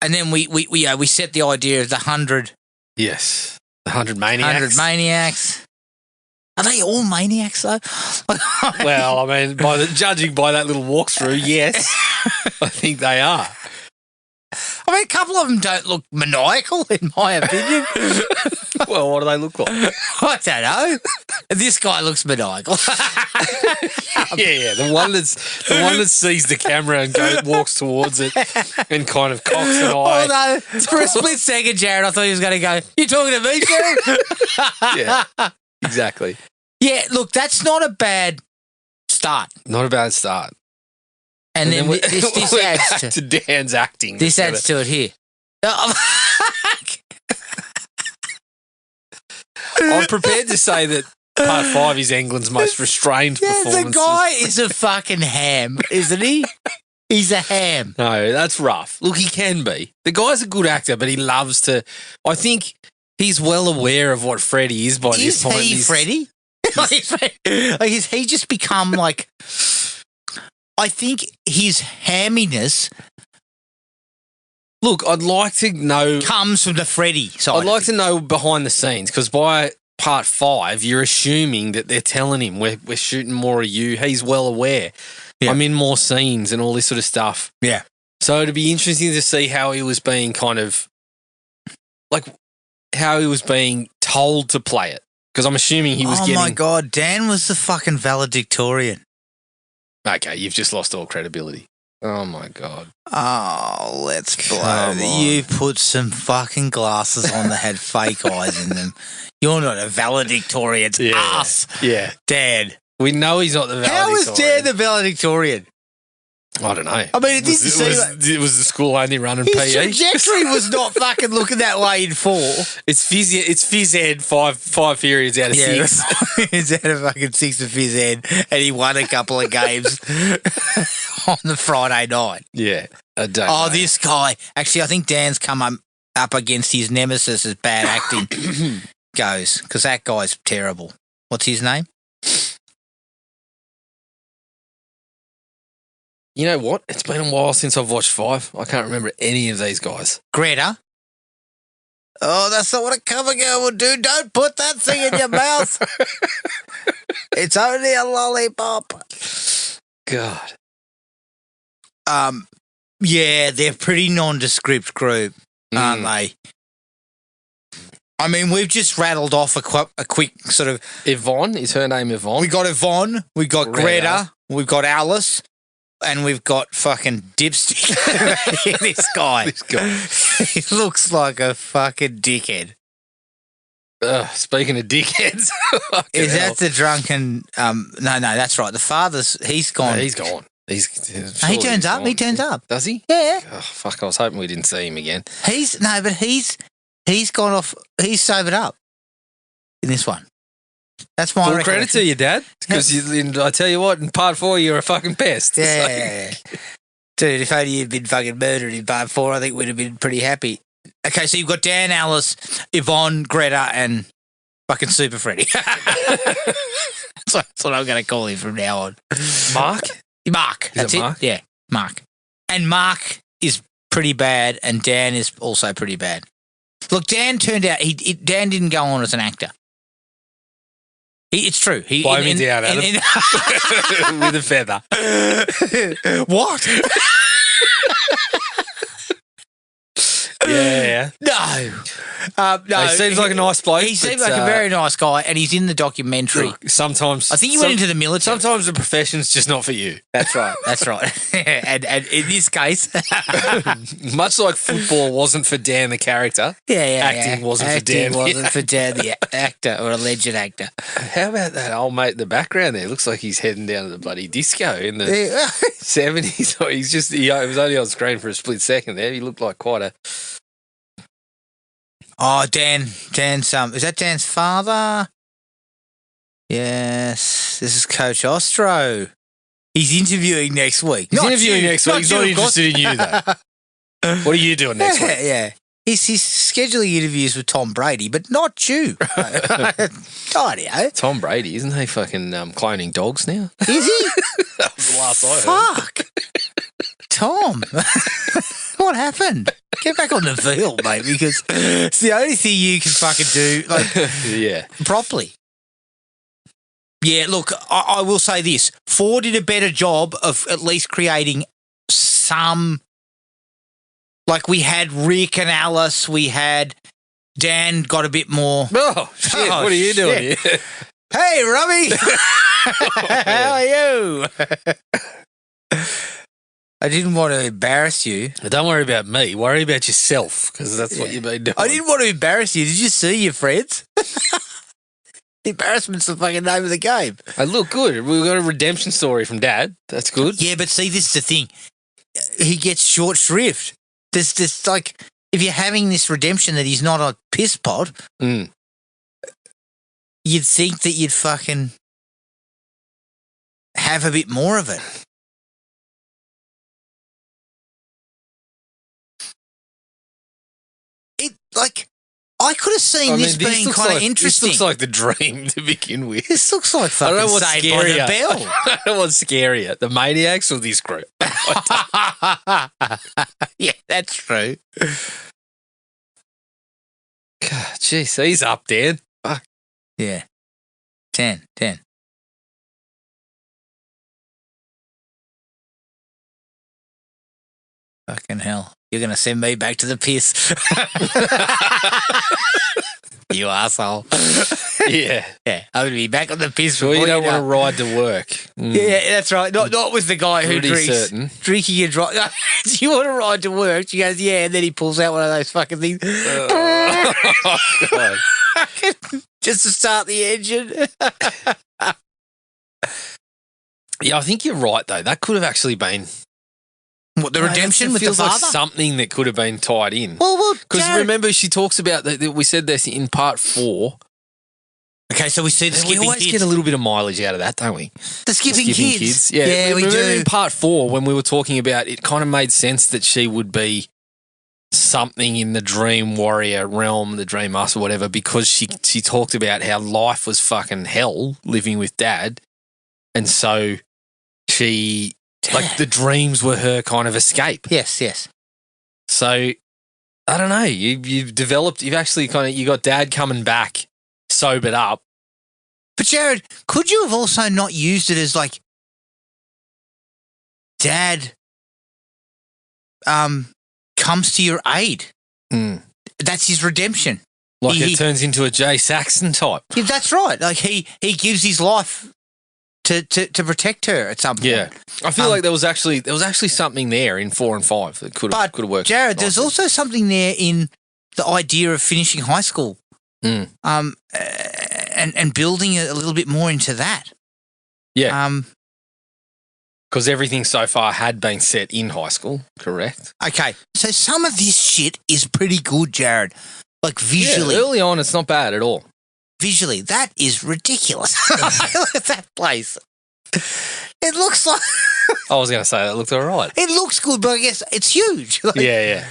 and then we set the idea of the 100. Yes. The 100 Maniacs. 100 maniacs. Are they all maniacs though? Well, I mean, judging by that little walkthrough, yes, I think they are. I mean, a couple of them don't look maniacal, in my opinion. Well, what do they look like? I don't know. This guy looks maniacal. Yeah, the one that sees the camera and walks towards it and kind of cocks an eye. Although, for a split second, Jared, I thought he was going to go, "You talking to me, Jared?" Yeah, exactly. Yeah, look, that's not a bad start. Not a bad start. And then we're this adds back to Dan's acting. This adds to it here. I'm prepared to say that part 5 is England's most restrained performance. The guy is a fucking ham, isn't he? He's a ham. No, that's rough. Look, he can be. The guy's a good actor, but he loves to. I think he's well aware of what Freddy is by this point. Is he Freddy? Like, has he just become like? I think his hamminess Look, I'd like to know. comes from the Freddy side. I'd like to know behind the scenes, because by part 5, you're assuming that they're telling him we're shooting more of you. He's well aware. Yeah. I'm in more scenes and all this sort of stuff. Yeah. So it'd be interesting to see how he was being kind of like how he was being told to play it. Because I'm assuming he was getting. Oh my God, Dan was the fucking valedictorian. Okay, you've just lost all credibility. Oh, my God. Oh, let's blow. Come on. You put some fucking glasses on that had fake eyes in them. You're not a valedictorian. It's us. Yeah. Dan. We know he's not the valedictorian. How is Dan the valedictorian? I don't know. I mean, it didn't seem like... Was the school only running His PE? trajectory was not fucking looking that way in 4. It's phys ed five periods out of 6. He's had a fucking 6 of phys ed, and he won a couple of games on the Friday night. Yeah. I don't Oh, know. this guy. Actually, I think Dan's come up against his nemesis as bad acting goes, because that guy's terrible. What's his name? You know what? It's been a while since I've watched 5. I can't remember any of these guys. Greta. Oh, that's not what a cover girl would do. Don't put that thing in your mouth. It's only a lollipop. God. Yeah, they're a pretty nondescript group, aren't they? I mean, we've just rattled off a quick sort of... Yvonne? Is her name Yvonne? We got Yvonne, we got Greta, we've got Alice, and we've got fucking Dipstick. This guy. He looks like a fucking dickhead. Speaking of dickheads. Is that the drunken... no, that's right. The father's... He's gone. No, he's gone. He turns up. He turns up. Does he? Yeah. Oh, fuck, I was hoping we didn't see him again. He's gone off. He's sobered up in this one. That's my Full credit to you, Dad. Because I tell you what, in part 4, you're a fucking pest. Yeah. Dude, if only you'd been fucking murdered in part 4, I think we'd have been pretty happy. Okay, so you've got Dan, Alice, Yvonne, Greta, and fucking Super Freddy. That's what I'm going to call him from now on. Mark? Mark. That's it? Mark? Yeah, Mark. And Mark is pretty bad, and Dan is also pretty bad. Look, Dan turned out, Dan didn't go on as an actor. It's true. Blow me down, Adam. With a feather. What? Yeah. No. No. He seems like a nice bloke. He seems like a very nice guy, and he's in the documentary. Look, sometimes... I think he went into the military. Sometimes the profession's just not for you. That's right. That's right. and in this case... Much like football wasn't for Dan the character, acting wasn't for Dan. Acting wasn't for Dan the actor or alleged actor. How about that old mate in the background there? Looks like he's heading down to the bloody disco in the 70s. He was only on screen for a split second there. He looked like quite a... Oh, Dan's is that Dan's father? Yes, this is Coach Ostro. He's interviewing next week. He's interviewing next week. He's not interested in you, though. What are you doing next week? Yeah. He's scheduling interviews with Tom Brady, but not you. Rightio. Tom Brady, isn't he fucking cloning dogs now? Is he? That was the last I heard. Fuck. Tom. What happened? Get back on the field, mate, because it's the only thing you can fucking do properly. Yeah, look, I will say this. Ford did a better job of at least creating some... Like, we had Rick and Alice, we had... Dan got a bit more... Oh, shit, what are you doing here? Hey, Robbie! How are you? I didn't want to embarrass you. Don't worry about me. Worry about yourself, because that's what you've been doing. I didn't want to embarrass you. Did you see your friends? Embarrassment's the fucking name of the game. Hey, look, good. We've got a redemption story from Dad. That's good. Yeah, but see, this is the thing. He gets short shrift. There's this, like, if you're having this redemption that he's not a piss pot, you'd think that you'd fucking have a bit more of it. I could have seen this being kind of interesting. This looks like the dream to begin with. This looks like fucking Saved by the Bell. I don't know what's scarier, the Maniacs or this group? Yeah, that's true. God, jeez, he's up, Dan. Fuck. Yeah. 10. Fucking hell. You're going to send me back to the piss. You asshole. Yeah. Yeah, I'm going to be back on the piss. Sure, you before don't want to know. ride to work. Yeah, that's right. Not with the guy who Pretty drinks. certain. Drinking and driving. Do you want to ride to work? She goes, yeah. And then he pulls out one of those fucking things. Oh, God. Just to start the engine. Yeah, I think you're right, though. That could have actually been... What, the redemption with the feels father? like something that could have been tied in. Well, Because Jared- remember, she talks about that. We said this in part 4. Okay, so we see the We skipping always kids. get a little bit of mileage out of that, don't we? The skipping kids. Yeah, we remember do. in part 4 when we were talking about it, kind of made sense that she would be something in the dream warrior realm, the dream us or whatever, because she talked about how life was fucking hell living with dad, and so she like the dreams were her kind of escape. Yes. So I don't know. You've developed. You've actually you got dad coming back, sobered up. But Jared, could you have also not used it as like dad comes to your aid? Mm. That's his redemption. Like He- it turns into a Jay Saxon type. Yeah, that's right. Like he gives his life to protect her at some point. Yeah, I feel like there was actually something there in 4 and 5 that could have worked. Jared, there's nicely. also something there in the idea of finishing high school. Mm. And building a little bit more into that. Yeah. Because everything so far had been set in high school, correct? Okay, so some of this shit is pretty good, Jared. Like visually. Yeah, early on, it's not bad at all. Visually, that is ridiculous. Look at that place. It looks like I was going to say that looked all right. it looks good, but I guess it's huge. Like, Yeah.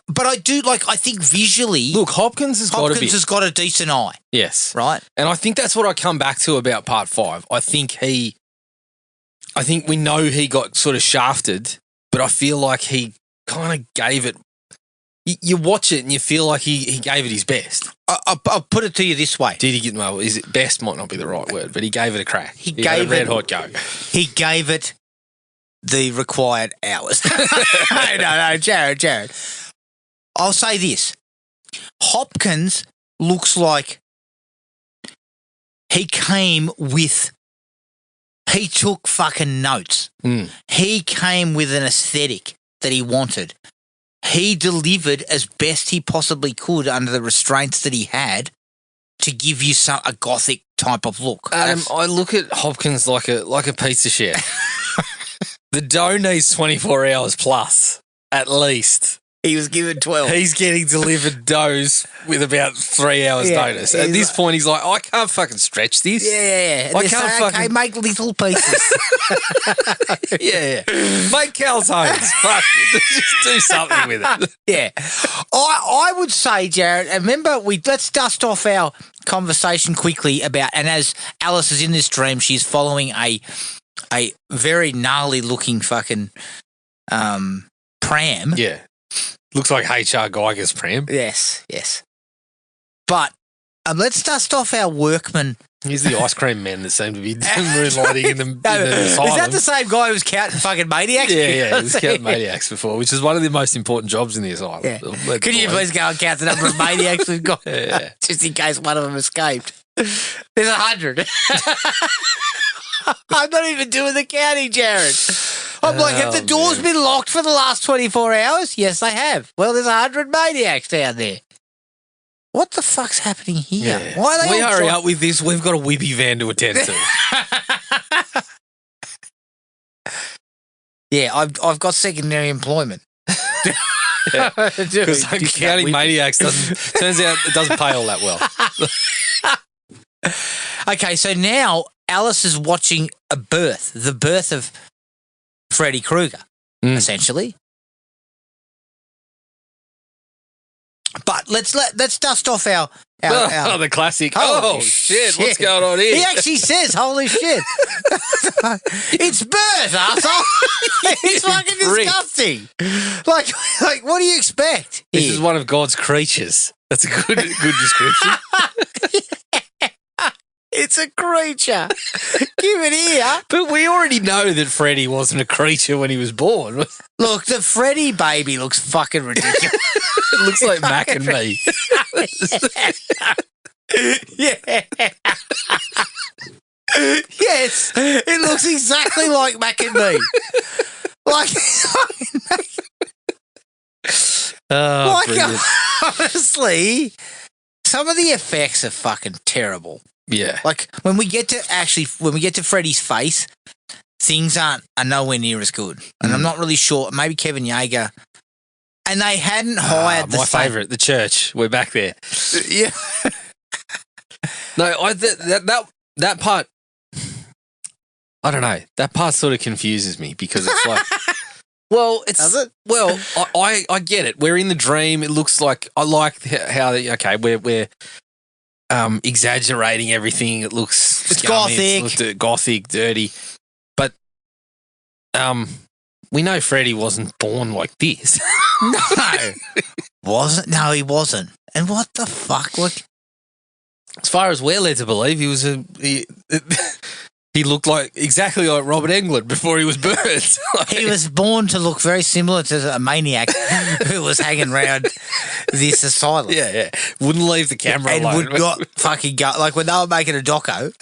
but I do like. I think visually, Look, Hopkins has got a bit. has got a decent eye, Yes. right? And I think that's what I come back to about part 5. I think we know he got sort of shafted, but I feel like he kind of gave it. You watch it and you feel like he gave it his best. I'll put it to you this way: Did he get, well, is it best might not be the right word, but he gave it a crack. He had a gave red it- hot go. he gave it the required hours. No, Jared. I'll say this: Hopkins looks like he came with. He took fucking notes. Mm. He came with an aesthetic that he wanted. He delivered as best he possibly could under the restraints that he had to give you a gothic type of look. Adam, I look at Hopkins like a pizza chef. The dough needs 24 hours plus, at least. He was given 12. He's getting delivered doughs with about 3 hours Yeah, notice. At he's this point, he's like, I can't fucking stretch this. Yeah. I They can't say, fucking- okay, make little pieces. Yeah. Make calzones. Fuck. Just do something with it. Yeah. I would say, Jared, and remember, let's dust off our conversation quickly about, and as Alice is in this dream, she's following a very gnarly looking fucking pram. Yeah. Looks like H.R. Geiger's pram. Yes. But let's dust off our workman. He's the ice cream man that seemed to be moonlighting in the Is asylum. that the same guy who was counting fucking maniacs? Yeah, he's counted maniacs before, which is one of the most important jobs in the asylum. Yeah. Let Could you the boys- please go and count the number of maniacs we've got? Yeah. Just in case one of them escaped. There's 100. I'm not even doing the counting, Jared. I'm like, have the doors been locked for the last 24 hours? Yes, they have. Well, there's 100 maniacs down there. What the fuck's happening here? Yeah. Why are they we all hurry up with this? We've got a whippy van to attend to. Yeah, I've got secondary employment. Because counting maniacs turns out it doesn't pay all that well. Okay, so now Alice is watching the birth of Freddy Krueger, essentially. But let's dust off our the classic. Oh, shit, what's going on here? He actually says, "Holy shit!" It's birth, asshole. It's fucking prick. disgusting. Like, what do you expect? This here? is one of God's creatures. That's a good description. It's a creature. Give it here. But we already know that Freddy wasn't a creature when he was born. It Look, the Freddy baby looks fucking ridiculous. looks like Mac and me. Yeah. Yes, it looks exactly like Mac and me. Like, Brilliant. honestly, some of the effects are fucking terrible. Yeah. Like when we get to Freddy's face, things are nowhere near as good. And I'm not really sure. Maybe Kevin Yeager. And they hadn't hired my favourite, the church. We're back there. Yeah. No, that part. I don't know. That part sort of confuses me because it's like, well, it's Does it? well, I get it. We're in the dream. It looks like I like how we're exaggerating everything. It looks It's scummy, gothic. It's gothic, dirty. But we know Freddy wasn't born like this. No. Wasn't? No, he wasn't. And what the fuck? Like, As far as we're led to believe, he looked like exactly like Robert Englund before he was birthed. he was born to look very similar to a maniac who was hanging around this asylum. Yeah. Wouldn't leave the camera And alone. would not fucking go. Like when they were making a doco.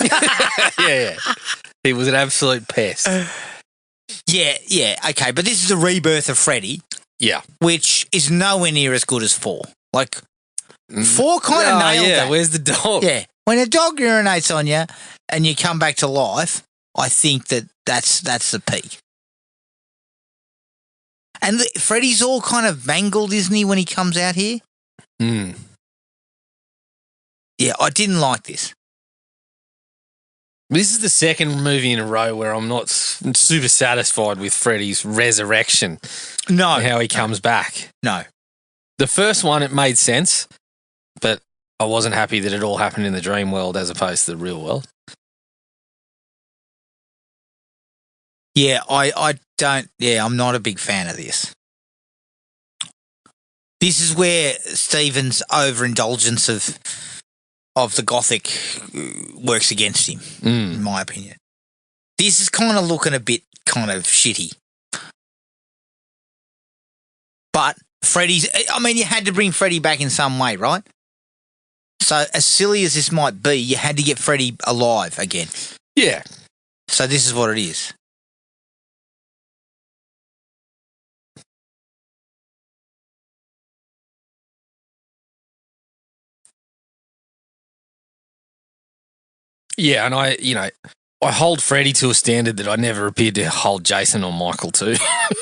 yeah. He was an absolute pest. Yeah, okay. But this is a rebirth of Freddy, Yeah. which is nowhere near as good as 4. Like, 4 kind of nailed that. Where's the dog? Yeah. When a dog urinates on you and you come back to life, I think that's the peak. And Freddy's all kind of mangled, isn't he, when he comes out here? Mm. Yeah, I didn't like this. This is the second movie in a row where I'm not super satisfied with Freddy's resurrection. No. And how he comes back. No. The first one, it made sense, but I wasn't happy that it all happened in the dream world as opposed to the real world. Yeah, I don't. Yeah, I'm not a big fan of this. This is where Stephen's overindulgence of the Gothic works against him, in my opinion. This is kind of looking a bit kind of shitty. But Freddy's, I mean, you had to bring Freddy back in some way, right? So as silly as this might be, you had to get Freddy alive again. Yeah. So this is what it is. Yeah, and I hold Freddy to a standard that I never appeared to hold Jason or Michael to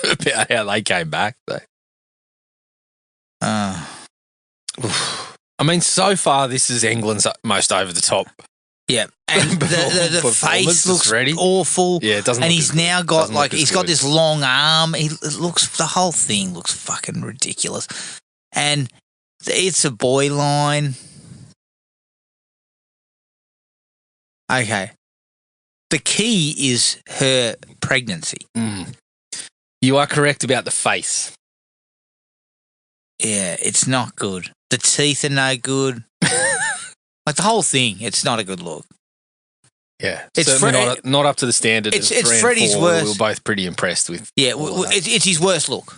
about how they came back. I mean, so far this is England's most over the top. Yeah, and the face looks Freddy. awful. Yeah, it doesn't. And look he's as now good. got Doesn't like look as he's got good. this long arm. The whole thing looks fucking ridiculous, and it's a boy line. Okay, the key is her pregnancy. You are correct about the face. Yeah, it's not good. The teeth are no good. Like the whole thing, it's not a good look. Yeah, It's certainly not up to the standard. It's of 3 and Freddy's 4. worst. We were both pretty impressed with. Yeah, all of that. it's his worst look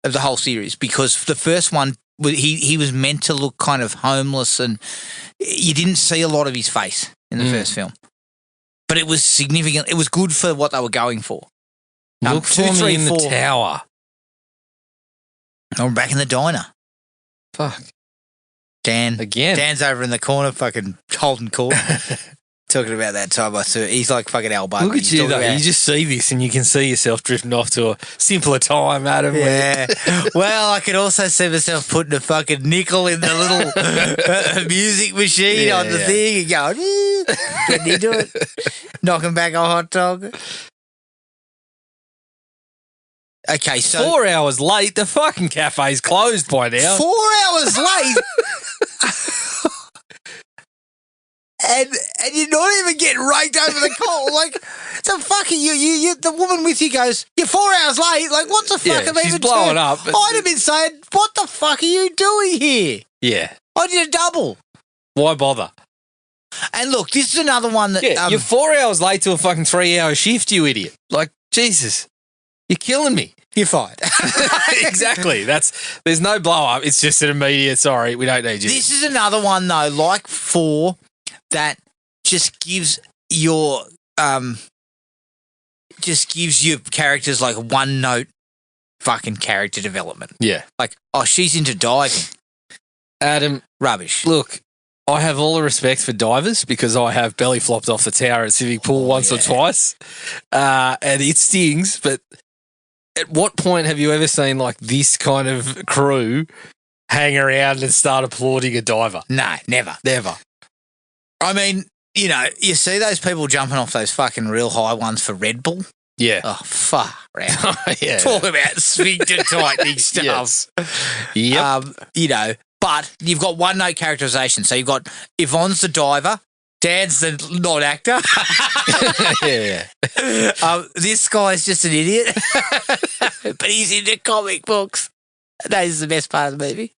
of the whole series because the first one, he was meant to look kind of homeless and you didn't see a lot of his face in the first film. But it was significant. It was good for what they were going for. Look for me in the tower. Oh, we're back in the diner. Fuck. Dan. Again. Dan's over in the corner fucking holding court. Talking about that time I saw. He's like fucking Al Bundy. Look at you, though. You just see this and you can see yourself drifting off to a simpler time, Adam. Yeah. Well, I could also see myself putting a fucking nickel in the little music machine on the thing and going, getting into it, knocking back a hot dog. Okay, so 4 hours late. The fucking cafe's closed by now. 4 hours late. And you're not even getting raked over the coal. Like, the fucking you the woman with you goes, you're 4 hours late. Like, what the fuck? Yeah, she's blowing up. I'd have been saying, what the fuck are you doing here? Yeah. I did a double. Why bother? And look, this is another one that Yeah, you're 4 hours late to a fucking 3 hour shift, you idiot. Like, Jesus. You're killing me. you're fired. Exactly. There's no blow up. It's just an immediate, sorry, we don't need you. This is another one though, like 4, that just gives your characters like one note fucking character development. Yeah. Like, oh, she's into diving. Adam, Rubbish. look, I have all the respect for divers because I have belly flopped off the tower at Civic Pool once or twice. And it stings, but at what point have you ever seen like this kind of crew hang around and start applauding a diver? No, never. Never. I mean, you know, you see those people jumping off those fucking real high ones for Red Bull? Yeah. Oh, far out. Yeah. Talk about sphincter tightening stuff. Yes. Yep. You know, but you've got one note characterization. So you've got Yvonne's the diver, Dan's the non-actor. Yeah. This guy's just an idiot, but he's into comic books. That is the best part of the movie.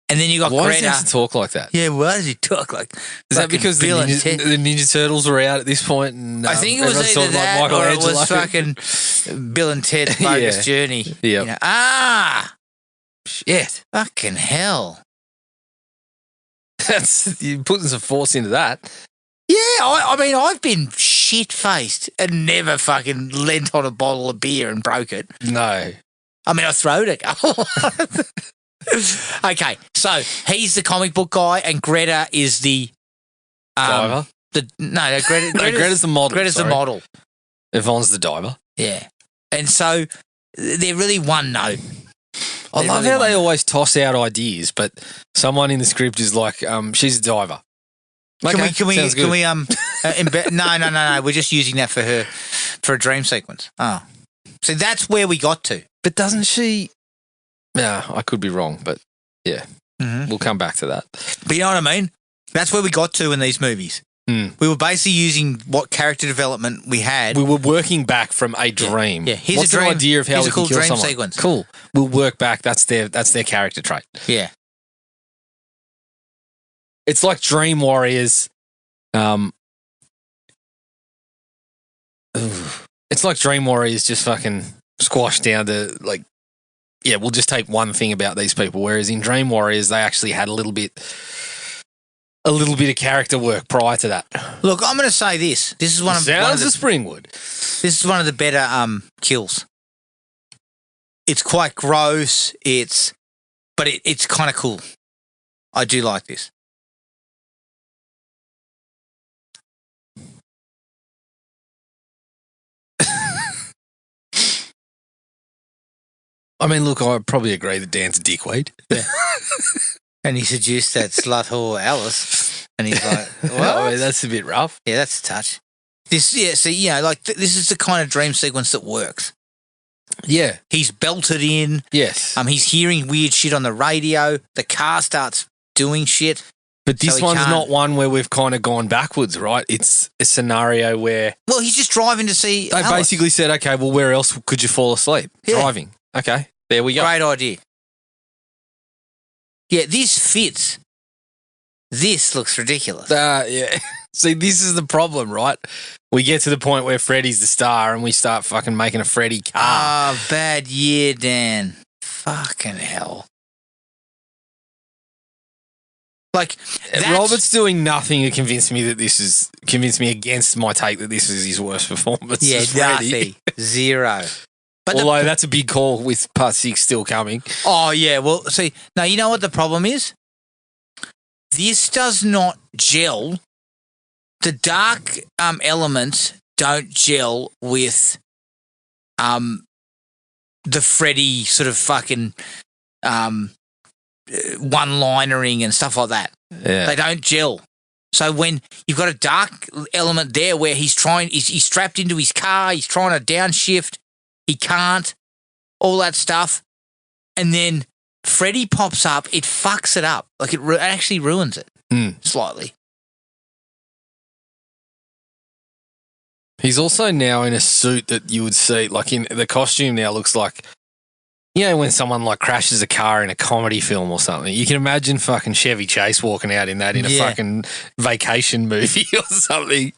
And then you got Why Greta. does he have to talk like that? Yeah, why does he talk like? Is that because the Bill and Ted? Ninja Turtles were out at this point? And, I think it was everyone's either talking like that or it Michelangelo? was fucking Bill and Ted's bogus journey. Yeah. You know, shit, fucking hell. You're putting some force into that. Yeah, I mean, I've been shit-faced and never fucking lent on a bottle of beer and broke it. No. I mean, I throwed a couple. Okay, so he's the comic book guy and Greta is the... Diver? Greta's the model. Greta's the model. Yvonne's the diver. Yeah. And so they're really one note. I love how they always toss out ideas, but someone in the script is like, she's a diver. Okay, Can we sounds good. No. We're just using that for a dream sequence. Oh. So that's where we got to. But doesn't she... Yeah, I could be wrong, but yeah, we'll come back to that. But you know what I mean? That's where we got to in these movies. Mm. We were basically using what character development we had. We were working back from a dream. Yeah. Here's What's a dream, the idea of how here's we a cool can kill dream someone? sequence. Cool. We'll work back. That's their character trait. Yeah. It's like Dream Warriors. It's like Dream Warriors just fucking squashed down to like, yeah, we'll just take one thing about these people. Whereas in Dream Warriors, they actually had a little bit of character work prior to that. Look, I'm going to say this. This is one of Springwood. This is one of the better kills. It's quite gross. But it's kind of cool. I do like this. I mean, look, I probably agree that Dan's a dickweed. Yeah. And he seduced that slut whore Alice. And he's like, what? I mean, that's a bit rough. Yeah, that's a touch. This is the kind of dream sequence that works. Yeah. He's belted in. Yes. He's hearing weird shit on the radio. The car starts doing shit. But this so one's can't. not one where we've kind of gone backwards, right? It's a scenario where... Well, he's just driving to see They Alice. basically said, okay, well, where else could you fall asleep? Yeah. Driving. Okay, there we go. Great idea. Yeah, this fits. This looks ridiculous. Yeah. See, this is the problem, right? We get to the point where Freddy's the star and we start fucking making a Freddy car. Ah, bad year, Dan. Fucking hell. Like, Robert's doing nothing to convince me against my take that this is his worst performance. Yeah, as Freddy. nothing. Zero. But Although that's a big call with part 6 still coming. Oh, yeah. Well, see, now you know what the problem is? This does not gel. The dark elements don't gel with the Freddy sort of fucking one-linering and stuff like that. Yeah. They don't gel. So when you've got a dark element there where he's strapped into his car, he's trying to downshift, he can't, all that stuff, and then Freddy pops up, it fucks it up. Like it actually ruins it slightly. He's also now in a suit that you would see, like in the costume now looks like You know, when someone like crashes a car in a comedy film or something, you can imagine fucking Chevy Chase walking out in that in a fucking vacation movie or something.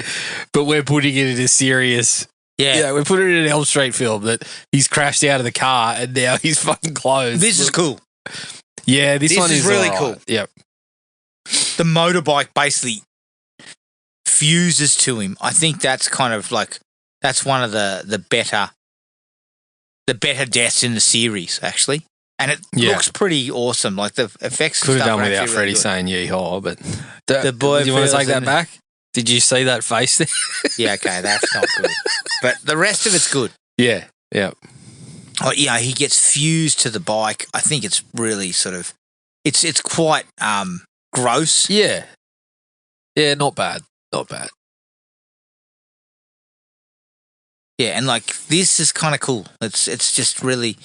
But we're putting it in a serious. Yeah, we're putting it in an Elm Street film that he's crashed out of the car and now he's fucking closed. This is cool. Yeah, this one is really right. cool. Yep. The motorbike basically fuses to him. I think that's kind of like that's one of the better deaths in the series, actually. And it looks pretty awesome. Like the effects could have done without really Freddy saying yeehaw, but the boy. Do you want to take that back? Did you see that face there? Yeah, okay, that's not good. But the rest of it's good. Yeah. Oh, yeah, he gets fused to the bike. I think it's really sort of it's quite gross. Yeah. Yeah, not bad. Not bad. Yeah, and like this is kind of cool. It's just really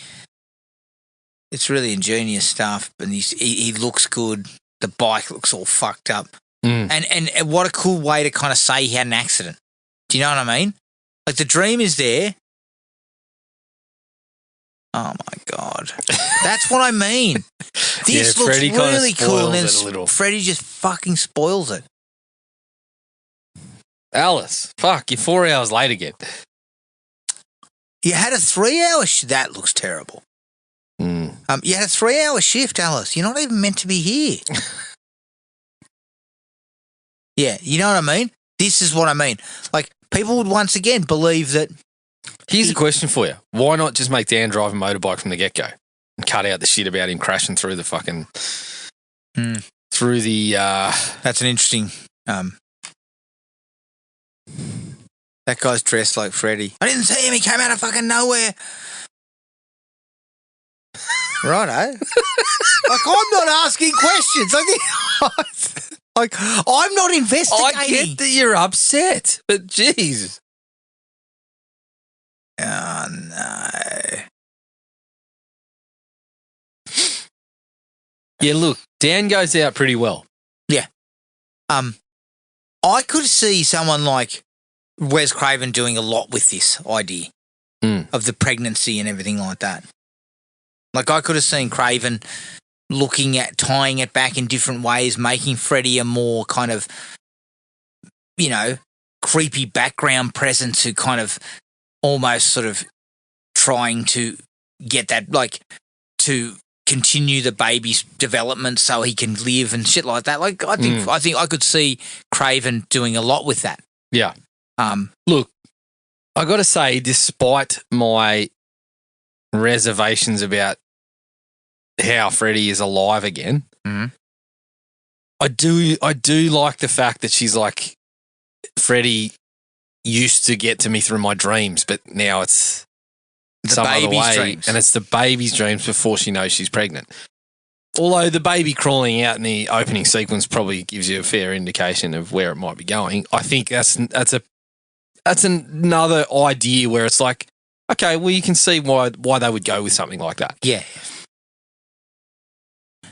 ingenious stuff, and he looks good. The bike looks all fucked up, and what a cool way to kind of say he had an accident. Do you know what I mean? Like the dream is there. Oh my god, that's what I mean. This looks Freddy really cool, and then Freddy just fucking spoils it. Alice, fuck, you're 4 hours late again. You had a 3-hour that looks terrible. You had a 3-hour shift, Alice. You're not even meant to be here. Yeah, you know what I mean? This is what I mean. Like, people would once again believe that... Here's a question for you. Why not just make Dan drive a motorbike from the get-go and cut out the shit about him crashing through the fucking... Through the... That's an interesting... That guy's dressed like Freddy. I didn't see him. He came out of fucking nowhere. Righto. Like, I'm not asking questions. Like, I'm not investigating. I get that you're upset, but jeez. Oh, no. Yeah, look, Dan goes out pretty well. Yeah. I could see someone like Wes Craven doing a lot with this idea of the pregnancy and everything like that. Like, I could have seen Craven looking at tying it back in different ways, making Freddy a more kind of, creepy background presence who kind of almost sort of trying to get that, like, to continue the baby's development so he can live and shit like that. Like, I think I could see Craven doing a lot with that. Yeah. Look, I got to say, despite my reservations about how Freddy is alive again, I do like the fact that she's like, Freddy used to get to me through my dreams, but now it's some other way, dreams. and it's the baby's dreams before she knows she's pregnant. Although the baby crawling out in the opening sequence probably gives you a fair indication of where it might be going, I think that's another idea where it's like, okay, well, you can see why they would go with something like that. Yeah.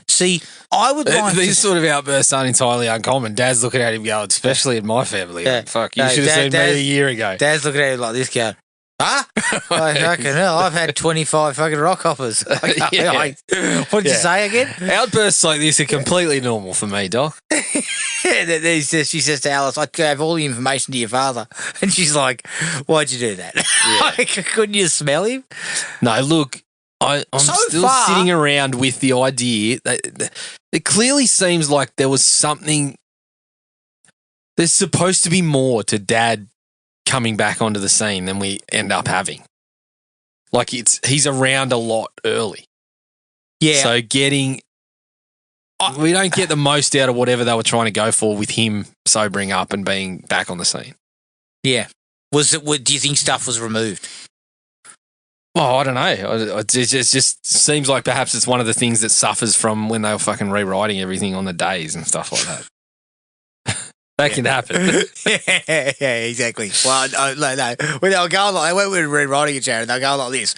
See, I would like these sort of outbursts aren't entirely uncommon. Dad's looking at him going, especially in my family. Yeah. Like, fuck, you should have seen me a year ago. Dad's looking at him like this guy. Huh? Like, fucking hell, I've had 25 fucking rock hoppers. What did you say again? Outbursts like this are completely normal for me, Doc. She says to Alice, I gave all the information to your father. And she's like, why'd you do that? Yeah. Like, couldn't you smell him? No, look, I'm So still far- sitting around with the idea that it clearly seems like there was something. There's supposed to be more to Dad coming back onto the scene than we end up having. Like he's around a lot early. Yeah. So we don't get the most out of whatever they were trying to go for with him sobering up and being back on the scene. Yeah. Do you think stuff was removed? Oh, I don't know. It just seems like perhaps it's one of the things that suffers from when they were fucking rewriting everything on the days and stuff like that. That can happen. Yeah, exactly. Well, no. When they were going like, they went with rewriting it, Jared. They were going like this.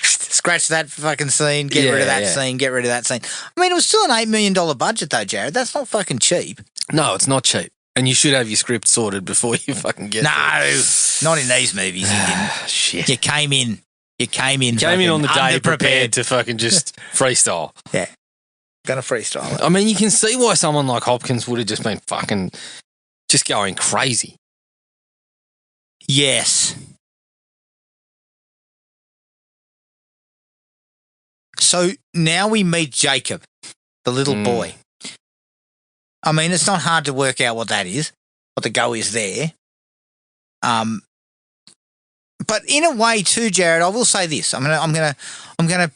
Scratch that fucking scene, get rid of that scene, get rid of that scene. I mean, it was still an $8 million budget though, Jared. That's not fucking cheap. No, it's not cheap. And you should have your script sorted before you fucking get No, not in these movies. You didn't. Shit. You came in You came in on the day underprepared. prepared to fucking just freestyle. Yeah. Going to freestyle it. I mean, you can see why someone like Hopkins would have just been fucking just going crazy. Yes. So now we meet Jacob, the little boy. I mean, it's not hard to work out what that is, what the go is there. But in a way too, Jared, I will say this. I'm gonna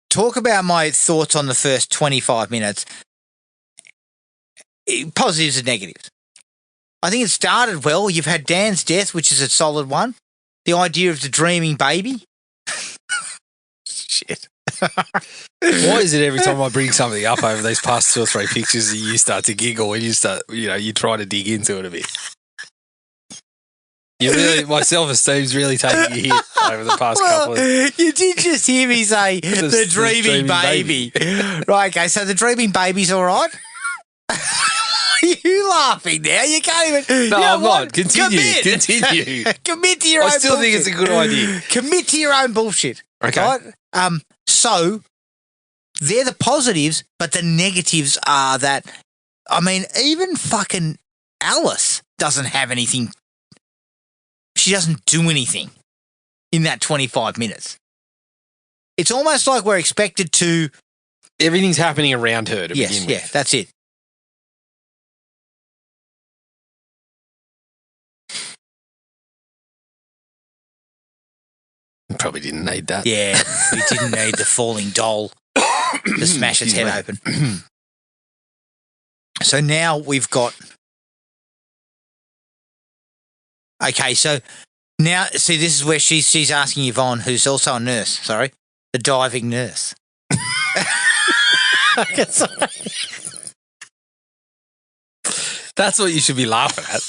talk about my thoughts on the first 25 minutes, positives and negatives. I think it started well. You've had Dan's death, which is a solid one. The idea of the dreaming baby. Shit. Why is it every time I bring something up over these past 2 or 3 pictures that you start to giggle and you try to dig into it a bit? My self-esteem's really taking a hit over the past couple of... You did just hear me say the dreaming baby. Right, okay, so the dreaming baby's all right? Are you laughing now? You can't even... No, I'm not. Continue. Commit to your own bullshit. I still think it's a good idea. Commit to your own bullshit. Okay. Right? So, they're the positives, but the negatives are that, I mean, even fucking Alice doesn't have anything. She doesn't do anything in that 25 minutes. It's almost like we're expected to... Everything's happening around her to begin with. Yeah, that's it. Probably didn't need that. Yeah, we didn't need the falling doll to smash its head open. So now we've got... Okay, so now, see, this is where she's asking Yvonne, who's also a nurse, sorry, the diving nurse. That's what you should be laughing at.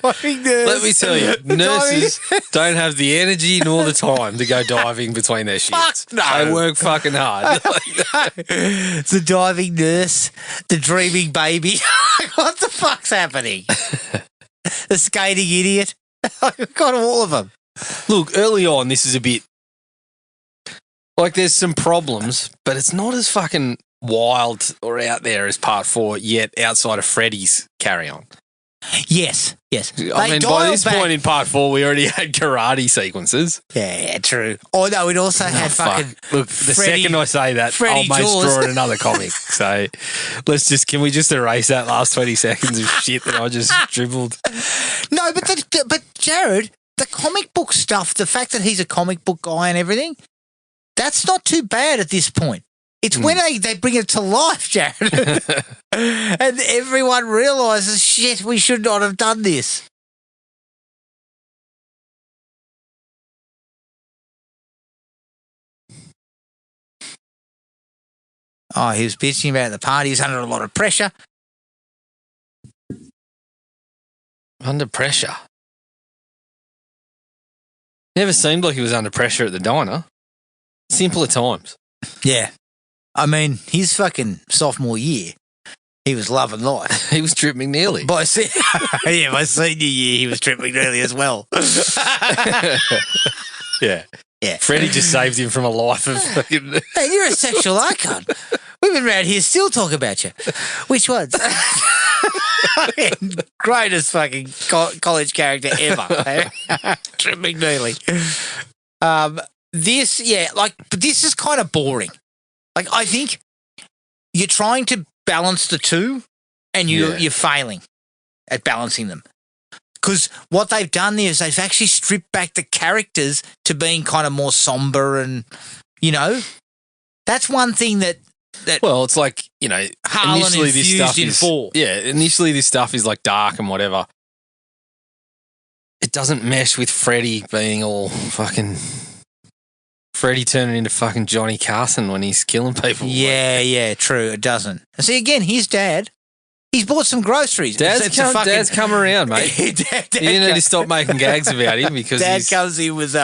Diving nurse. Let me tell you, nurses don't have the energy nor the time to go diving between their shifts. Fuck no. They work fucking hard. The diving nurse, the dreaming baby. What the fuck's happening? The skating idiot. I've got all of them. Look, early on, this is a bit like there's some problems, but it's not as fucking wild or out there as part 4 yet outside of Freddy's carry on. Yes. I mean, by this point in part 4, we already had karate sequences. Yeah, true. Oh, no, it also had fucking... Look, the second I say that, I'll draw in another comic. So can we just erase that last 20 seconds of shit that I just dribbled? No, but Jared, the comic book stuff, the fact that he's a comic book guy and everything, that's not too bad at this point. It's when they bring it to life, Jared. And everyone realises, shit, we should not have done this. Oh, he was bitching about the party. He's under a lot of pressure. Under pressure? Never seemed like he was under pressure at the diner. Simpler times. Yeah. I mean, his fucking sophomore year, he was loving life. He was Trip McNeely. My senior year, he was Trip McNeely as well. Yeah. Freddy just saved him from a life of fucking... Hey, you're a sexual icon. We've been around here still talking about you. Which ones? Greatest fucking college character ever. Trip McNeely. But this is kind of boring. Like, I think you're trying to balance the two and you're failing at balancing them. Because what they've done there is they've actually stripped back the characters to being kind of more somber and, that's one thing that well, it's like, Harlan initially this stuff in 4. Yeah, initially this stuff is like dark and whatever. It doesn't mesh with Freddy being all fucking... Freddy turning into fucking Johnny Carson when he's killing people. Yeah, true. It doesn't. See, again, his dad, he's bought some groceries. Dad's come around, mate. You need to stop making gags about him because Dad comes in with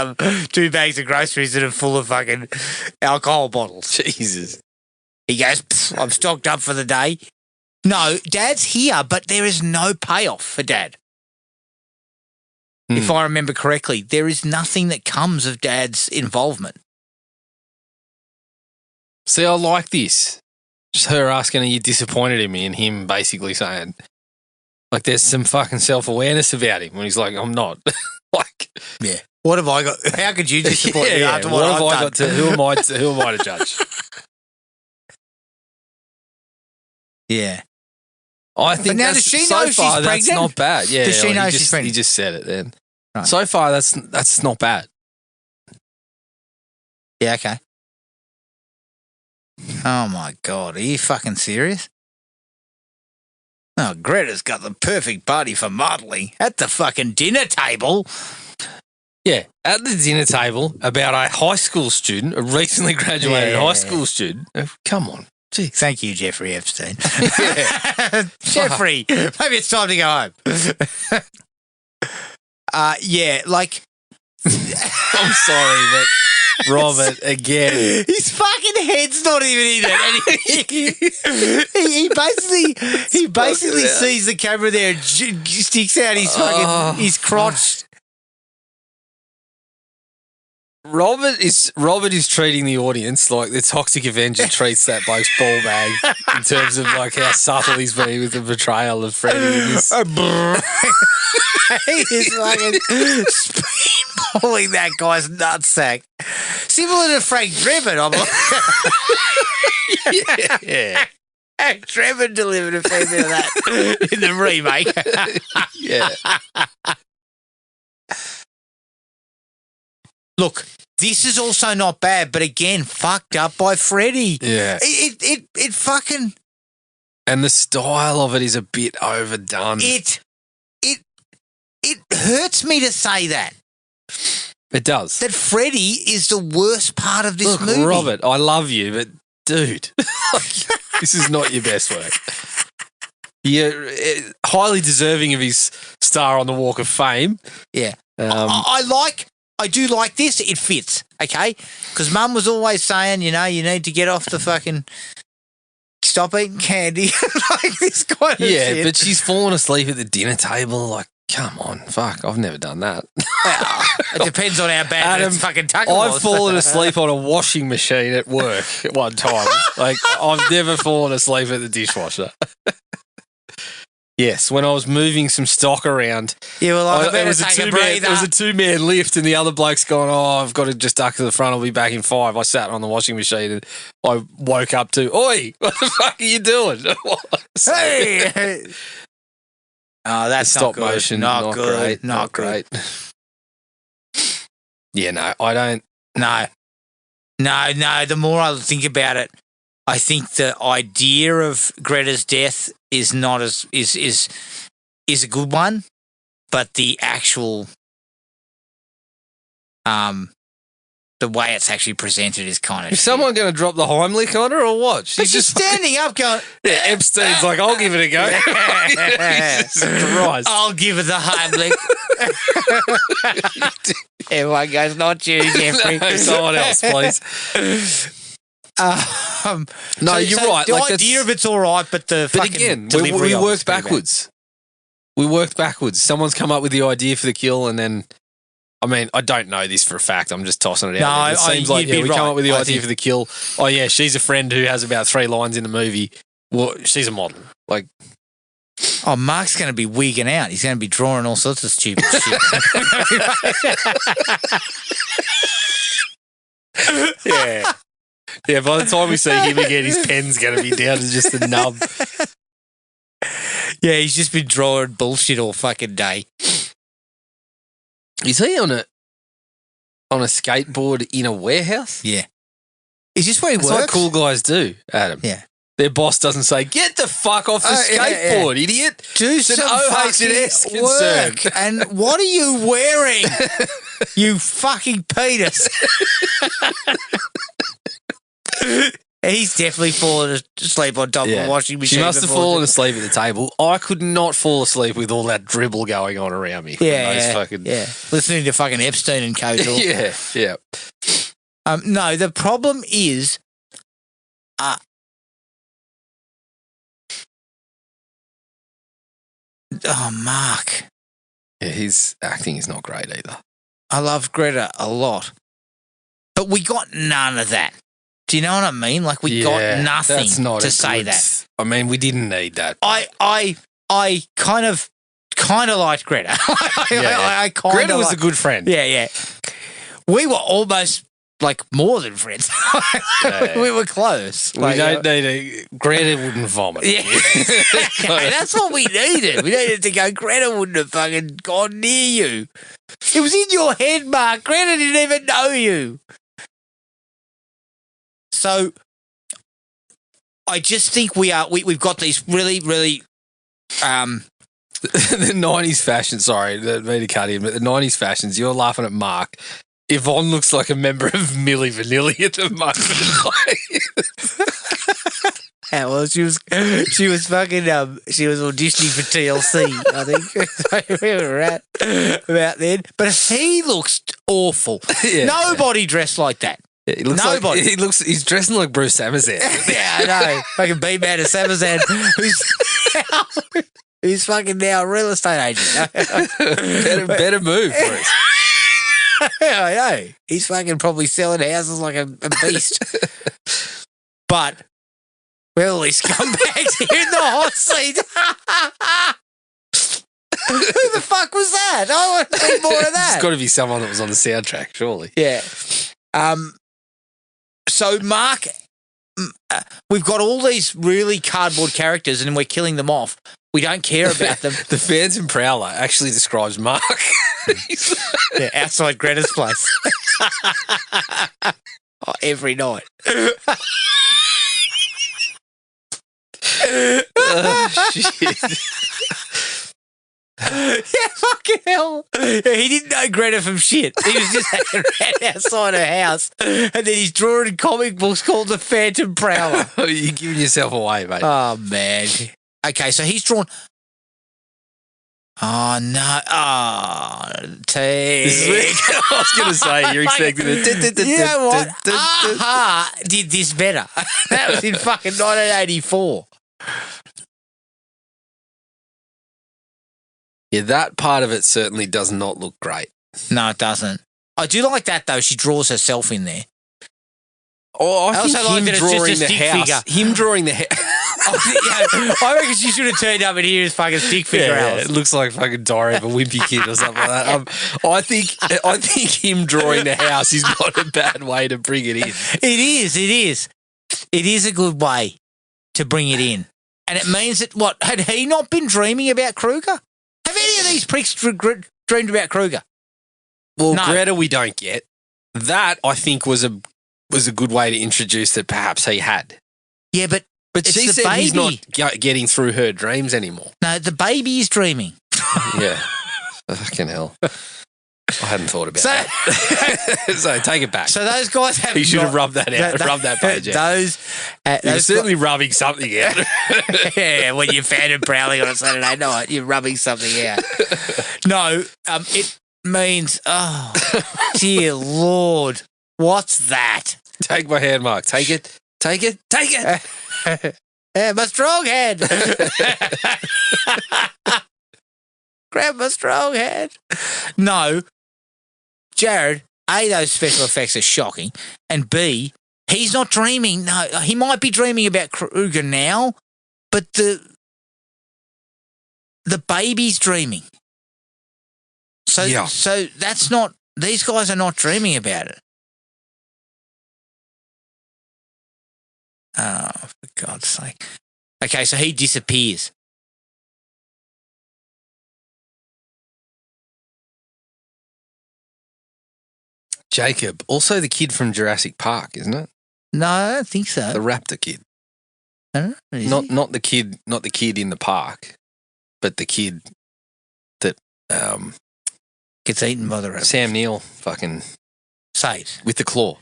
2 bags of groceries that are full of fucking alcohol bottles. Jesus. He goes, I'm stocked up for the day. No, Dad's here, but there is no payoff for Dad. if I remember correctly. There is nothing that comes of Dad's involvement. See, I like this. Just her asking, are you disappointed in me? And him basically saying, like, there's some fucking self-awareness about him when he's like, I'm not. Like, yeah. What have I got? How could you disappoint me after what have I've I done? got to? Who am I to judge? Yeah. I think now that's, does she so know far, she's that's pregnant? not bad. Yeah, Does she know he she's pregnant? He just said it then. Right. So far, that's not bad. Yeah, okay. Oh, my God. Are you fucking serious? Oh, Greta's got the perfect body for modelling at the fucking dinner table. Yeah, at the dinner table about a high school student, a recently graduated high school student. Oh, come on. Gee. Thank you, Jeffrey Epstein. Jeffrey, maybe it's time to go home. Yeah, like... I'm sorry, but Robert, again. His fucking head's not even in it. And he basically sees the camera there and sticks out his fucking his crotch. Robert is treating the audience like the Toxic Avenger treats that bloke's ball bag in terms of like how subtle he's been with the portrayal of Freddy in this. He is fucking speedballing that guy's nutsack. Similar to Frank Drebin, I'm like. Yeah. Drebin delivered a fair bit of that in the remake. Yeah. Look, this is also not bad, but again, fucked up by Freddy. Yeah. It fucking... And the style of it is a bit overdone. It hurts me to say that. It does. That Freddy is the worst part of this movie. Robert, I love you, but dude, this is not your best work. You're highly deserving of his star on the Walk of Fame. Yeah. I do like this. It fits, okay? Because Mum was always saying, you need to get off the fucking... Stop eating candy. Like this kind of shit. Yeah, but she's fallen asleep at the dinner table. Like, come on, fuck, I've never done that. Well, it depends on how bad Adam, that fucking tucker was. I've fallen asleep on a washing machine at work at one time. Like, I've never fallen asleep at the dishwasher. Yes, when I was moving some stock around. Yeah, well, I better take a breather. It was a two-man lift and the other bloke's going, I've got to just duck to the front. I'll be back in 5. I sat on the washing machine and I woke up to, oi, what the fuck are you doing? Hey! Oh, that's stop not good. motion. Not good. Great. Not great. Yeah, no, I don't. No. The more I think about it, I think the idea of Greta's death is not as is a good one, but the actual the way it's actually presented is kind of. Is someone going to drop the Heimlich on her or what? She's just standing up, going. Yeah, Epstein's like, I'll give it a go. Jesus Christ. I'll give it the Heimlich. Everyone goes, not you, Jeffrey. No, someone else, please. No, you're right. The like idea of it's all right, but the but fucking again, delivery we of worked it's pretty backwards. We worked backwards. Someone's come up with the idea for the kill, and then, I mean, I don't know this for a fact. I'm just tossing it out. It seems like we come up with the idea for the kill. Oh yeah, she's a friend who has about 3 lines in the movie. Well, she's a model. Like, oh, Mark's going to be wigging out. He's going to be drawing all sorts of stupid shit. Yeah. Yeah, by the time we see him again, his pen's going to be down to just a nub. Yeah, he's just been drawing bullshit all fucking day. Is he on a skateboard in a warehouse? Yeah. Is this where he That's works? what cool guys do, Adam. Yeah. Their boss doesn't say, get the fuck off the skateboard, idiot. Do It's an some OHS fucking concern. work. And what are you wearing? You fucking penis. He's definitely fallen asleep on top of a washing machine. She must have fallen asleep at the table. I could not fall asleep with all that dribble going on around me. Yeah. Listening to fucking Epstein and co. Yeah. No, the problem is Mark. Yeah, his acting is not great either. I love Greta a lot. But we got none of that. Do you know what I mean? Like, we got nothing that's not to a say good- that. I mean, we didn't need that. I kind of liked Greta. I kind of Greta was a good friend. Yeah. We were almost like more than friends. Yeah. We were close. We don't need Greta wouldn't vomit. Yeah. That's what we needed. We needed to go, Greta wouldn't have fucking gone near you. It was in your head, Mark. Greta didn't even know you. So I just think we've got these really, really The 90s fashion, sorry, me to cut in, but the 90s fashions, you're laughing at Mark. Yvonne looks like a member of Milli Vanilli at the moment. Yeah, well, she was fucking she was auditioning for TLC, I think. We were at about then. But he looks awful. Nobody dressed like that. He looks Nobody. He's dressing like Bruce Samazan. Yeah, I know. Fucking B-Man of Samazan, who's fucking now a real estate agent. better move, Bruce. Yeah, I know. He's fucking probably selling houses like a beast. But we're all these scumbags here in the hot seat. Who the fuck was that? I want to see more of that. It's got to be someone that was on the soundtrack, surely. Yeah. So, Mark, we've got all these really cardboard characters and we're killing them off. We don't care about them. The Phantom Prowler actually describes Mark. Yeah, outside Greta's place. Every night. Oh, shit. Yeah, fucking hell. Yeah, he didn't know Greta from shit. He was just hanging around outside her house. And then he's drawing comic books called The Phantom Prowler. You're giving yourself away, mate. Oh, man. Okay, so he's drawn... Oh, no. Oh, This is what I was going to say. You're expecting it. You know what? Aha did this better. That was in fucking 1984. Yeah, that part of it certainly does not look great. No, it doesn't. I do like that, though. She draws herself in there. Oh, I think also like him that it's just drawing a the stick house. figure. Him drawing the house. I reckon she should have turned up in here as fucking stick figure hours. It looks like fucking Diary of a Wimpy Kid or something like that. I think him drawing the house is not a bad way to bring it in. It is. It is a good way to bring it in. And it means that, what, had he not been dreaming about Kruger? Have any of these pricks dreamed about Kruger? Well, No. Greta, we don't get. That, I think, was a good way to introduce that perhaps he had. Yeah, but But it's she the said he's not baby. getting through her dreams anymore. No, the baby is dreaming. Yeah. Fucking hell. I hadn't thought about So- that. So take it back. So those guys have He should have rubbed that out. Rubbed that page out. Those You're certainly rubbing something out. yeah, when you're phantom prowling on a Saturday night, you're rubbing something out. No, it means, oh, dear Lord, what's that? Take my hand, Mark. Take it. Take it. Take it. Yeah, my strong hand. Grab my strong hand. No, Jared, A, those special effects are shocking, and B, he's not dreaming. No, he might be dreaming about Kruger now, but the baby's dreaming. So, Yeah. so that's not, these guys are not dreaming about it. Oh, for God's sake. Okay, so he disappears. Jacob. Also the kid from Jurassic Park, isn't it? No, I don't think so. The raptor kid. I don't know, is he? Not the kid in the park, but the kid that Gets eaten by the rabbit. Sam Neill fucking Saves. with the claw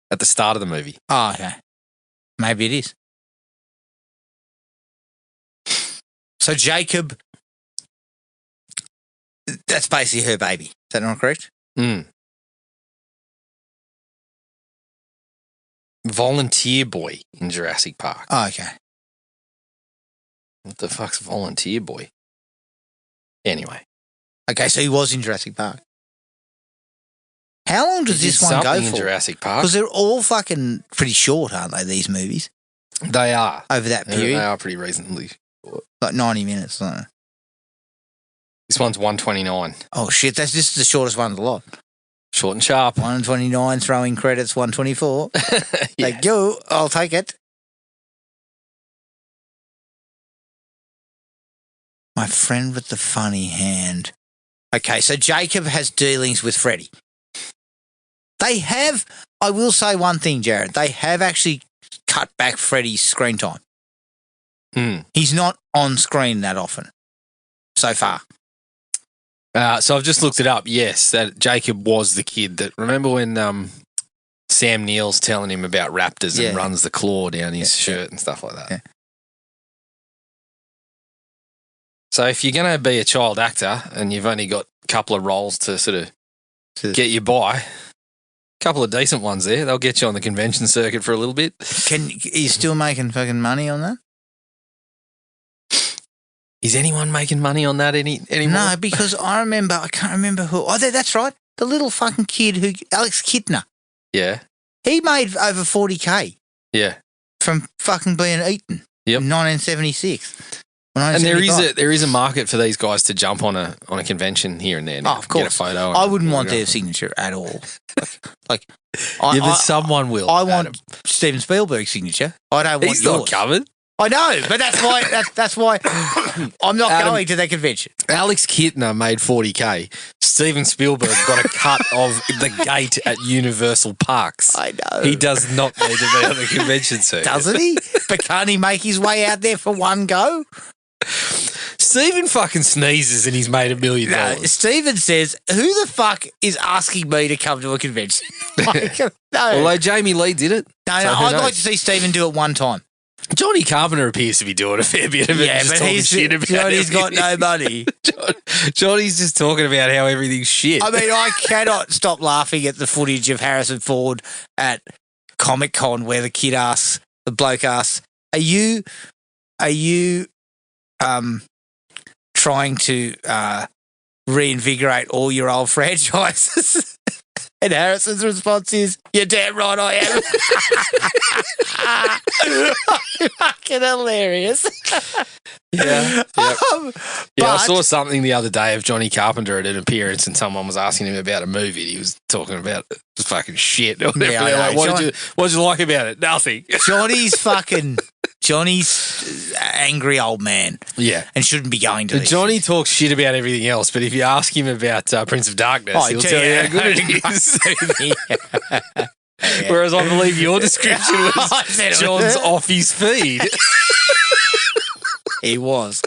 at the start of the movie. Oh, okay. Maybe it is. So Jacob, that's basically her baby. Is that not correct? Mm. Volunteer boy in Jurassic Park. Oh, okay. What the fuck's volunteer boy? Anyway. Okay, so he was in Jurassic Park. How long does He this did one go something in for? Jurassic Park. Because they're all fucking pretty short, aren't they, these movies? They are. Over that They period? are pretty reasonably. Like 90 minutes, aren't they? This one's 129. Oh, shit, this is the shortest one of the lot. Short and sharp. 129, throwing credits, 124. Yeah. Like, yo, I'll take it. My friend with the funny hand. Okay, so Jacob has dealings with Freddy. They have, I will say one thing, Jared. They have actually cut back Freddy's screen time. He's not on screen that often so far. So I've just looked it up. Yes, that Jacob was the kid that. Remember when Sam Neill's telling him about raptors and runs the claw down his shirt and stuff like that? Yeah. So if you're going to be a child actor and you've only got a couple of roles to sort of get you by, a couple of decent ones there, they'll get you on the convention circuit for a little bit. Are you still making fucking money on that? Is anyone making money on that anymore? No, because I can't remember who. Oh, that's right. The little fucking kid Alex Kidner. Yeah. He made over 40K. Yeah. From fucking being eaten. Yep. In 1976. And there is a market for these guys to jump on a convention here and there. Now, of course. Get a photo. I wouldn't want their signature at all. But someone will. I want Steven Spielberg's signature. I don't want He's yours. not covered. I know, but that's why I'm not going to that convention. Alex Kidner made 40K. Steven Spielberg got a cut of the gate at Universal Parks. I know. He does not need to be on the convention circuit. Doesn't he? But can't he make his way out there for one go? Steven fucking sneezes and he's made $1 million. No, Steven says, who the fuck is asking me to come to a convention? No. Although Jamie Lee did it. No, so I'd like to see Steven do it one time. Johnny Carpenter appears to be doing a fair bit of it. Yeah, but Johnny's got no money. Johnny's just talking about how everything's shit. I mean, I cannot stop laughing at the footage of Harrison Ford at Comic-Con where the bloke asks, are you trying to reinvigorate all your old franchises? And Harrison's response is, you're damn right I am. Fucking hilarious. Yeah. Yep. I But saw something the other day of Johnny Carpenter at an appearance and someone was asking him about a movie and he was talking about fucking shit. Yeah, I know. What did you like about it? Nothing. Johnny's angry old man. Yeah. And shouldn't be going to these. Johnny talks shit about everything else, but if you ask him about Prince of Darkness, he'll tell you how good it is. Yeah. Whereas I believe your description was John's off his feed. He was.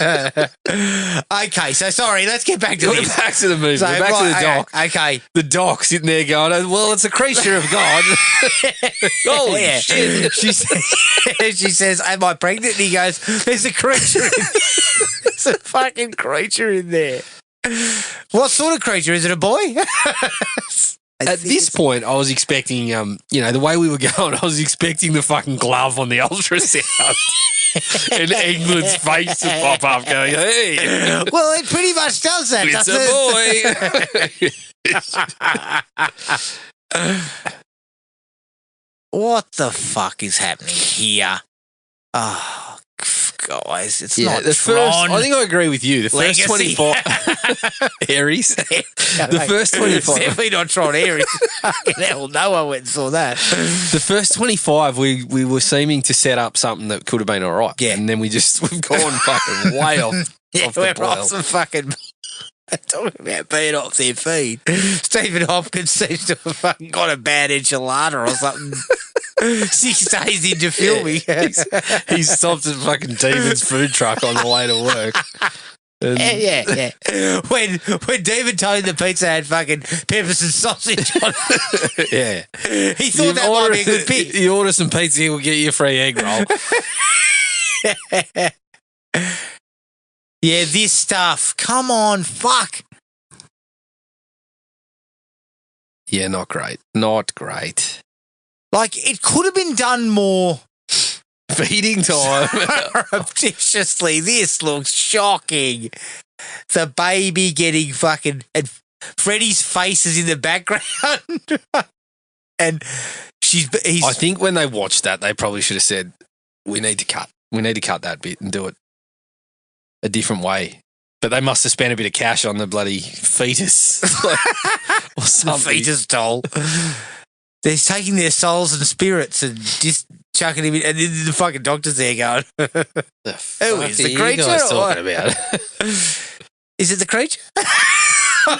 Okay, so sorry, let's get back to We're this. back to the movie. So, We're back to the doc. Okay. The doc sitting there going, well, it's a creature of God. Holy shit. She says, am I pregnant? And he goes, there's a creature in there. There's a fucking creature in there. What sort of creature? Is it a boy? At this point, I was expecting, the way we were going, I was expecting the fucking glove on the ultrasound and England's face to pop up going, hey. Well, it pretty much does that, It's a boy. What the fuck is happening here? Oh, guys, it's not Tron. I think I agree with you. The first Legacy. 25 Aries. The first 25. Definitely not Tron Aries. Fucking hell, no one went and saw that. The first 25, we were seeming to set up something that could have been all right. Yeah. And then we've gone fucking way off. Yeah, off the we're boil. off the fucking... Talking about being off their feed. Stephen Hopkins seems to have fucking got a bad enchilada or something. 6 days into filming. He's stopped at fucking Demon's food truck on the way to work. And Yeah. When Demon told him the pizza had fucking peppers and sausage on it. Yeah. He thought that might be a good pick. You order some pizza, he'll get you a free egg roll. Yeah, this stuff. Come on, fuck. Yeah, not great. Not great. Like, it could have been done more Feeding time. Surreptitiously. This looks shocking. The baby getting fucking... And Freddy's face is in the background. And he's... I think when they watched that, they probably should have said, we need to cut that bit and do it a different way. But they must have spent a bit of cash on the bloody fetus. Or something. The fetus doll. They're taking their souls and spirits and just chucking him in. And then the fucking doctor's there going, who is the creature? You guys talking about? Is it the creature?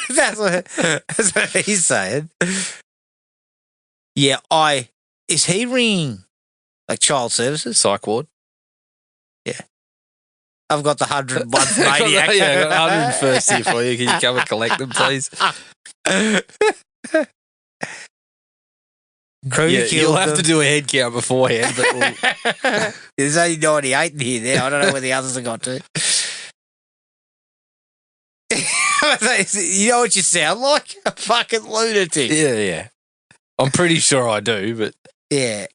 that's what he's saying. Yeah, is he ringing like child services? Psych ward? Yeah. I've got the 101 maniac. Yeah, I got 101st here for you. Can you come and collect them, please? You'll have to do a head count beforehand. But there's only 98 in here now. I don't know where the others have got to. You know what you sound like? A fucking lunatic. Yeah. I'm pretty sure I do, but... Yeah.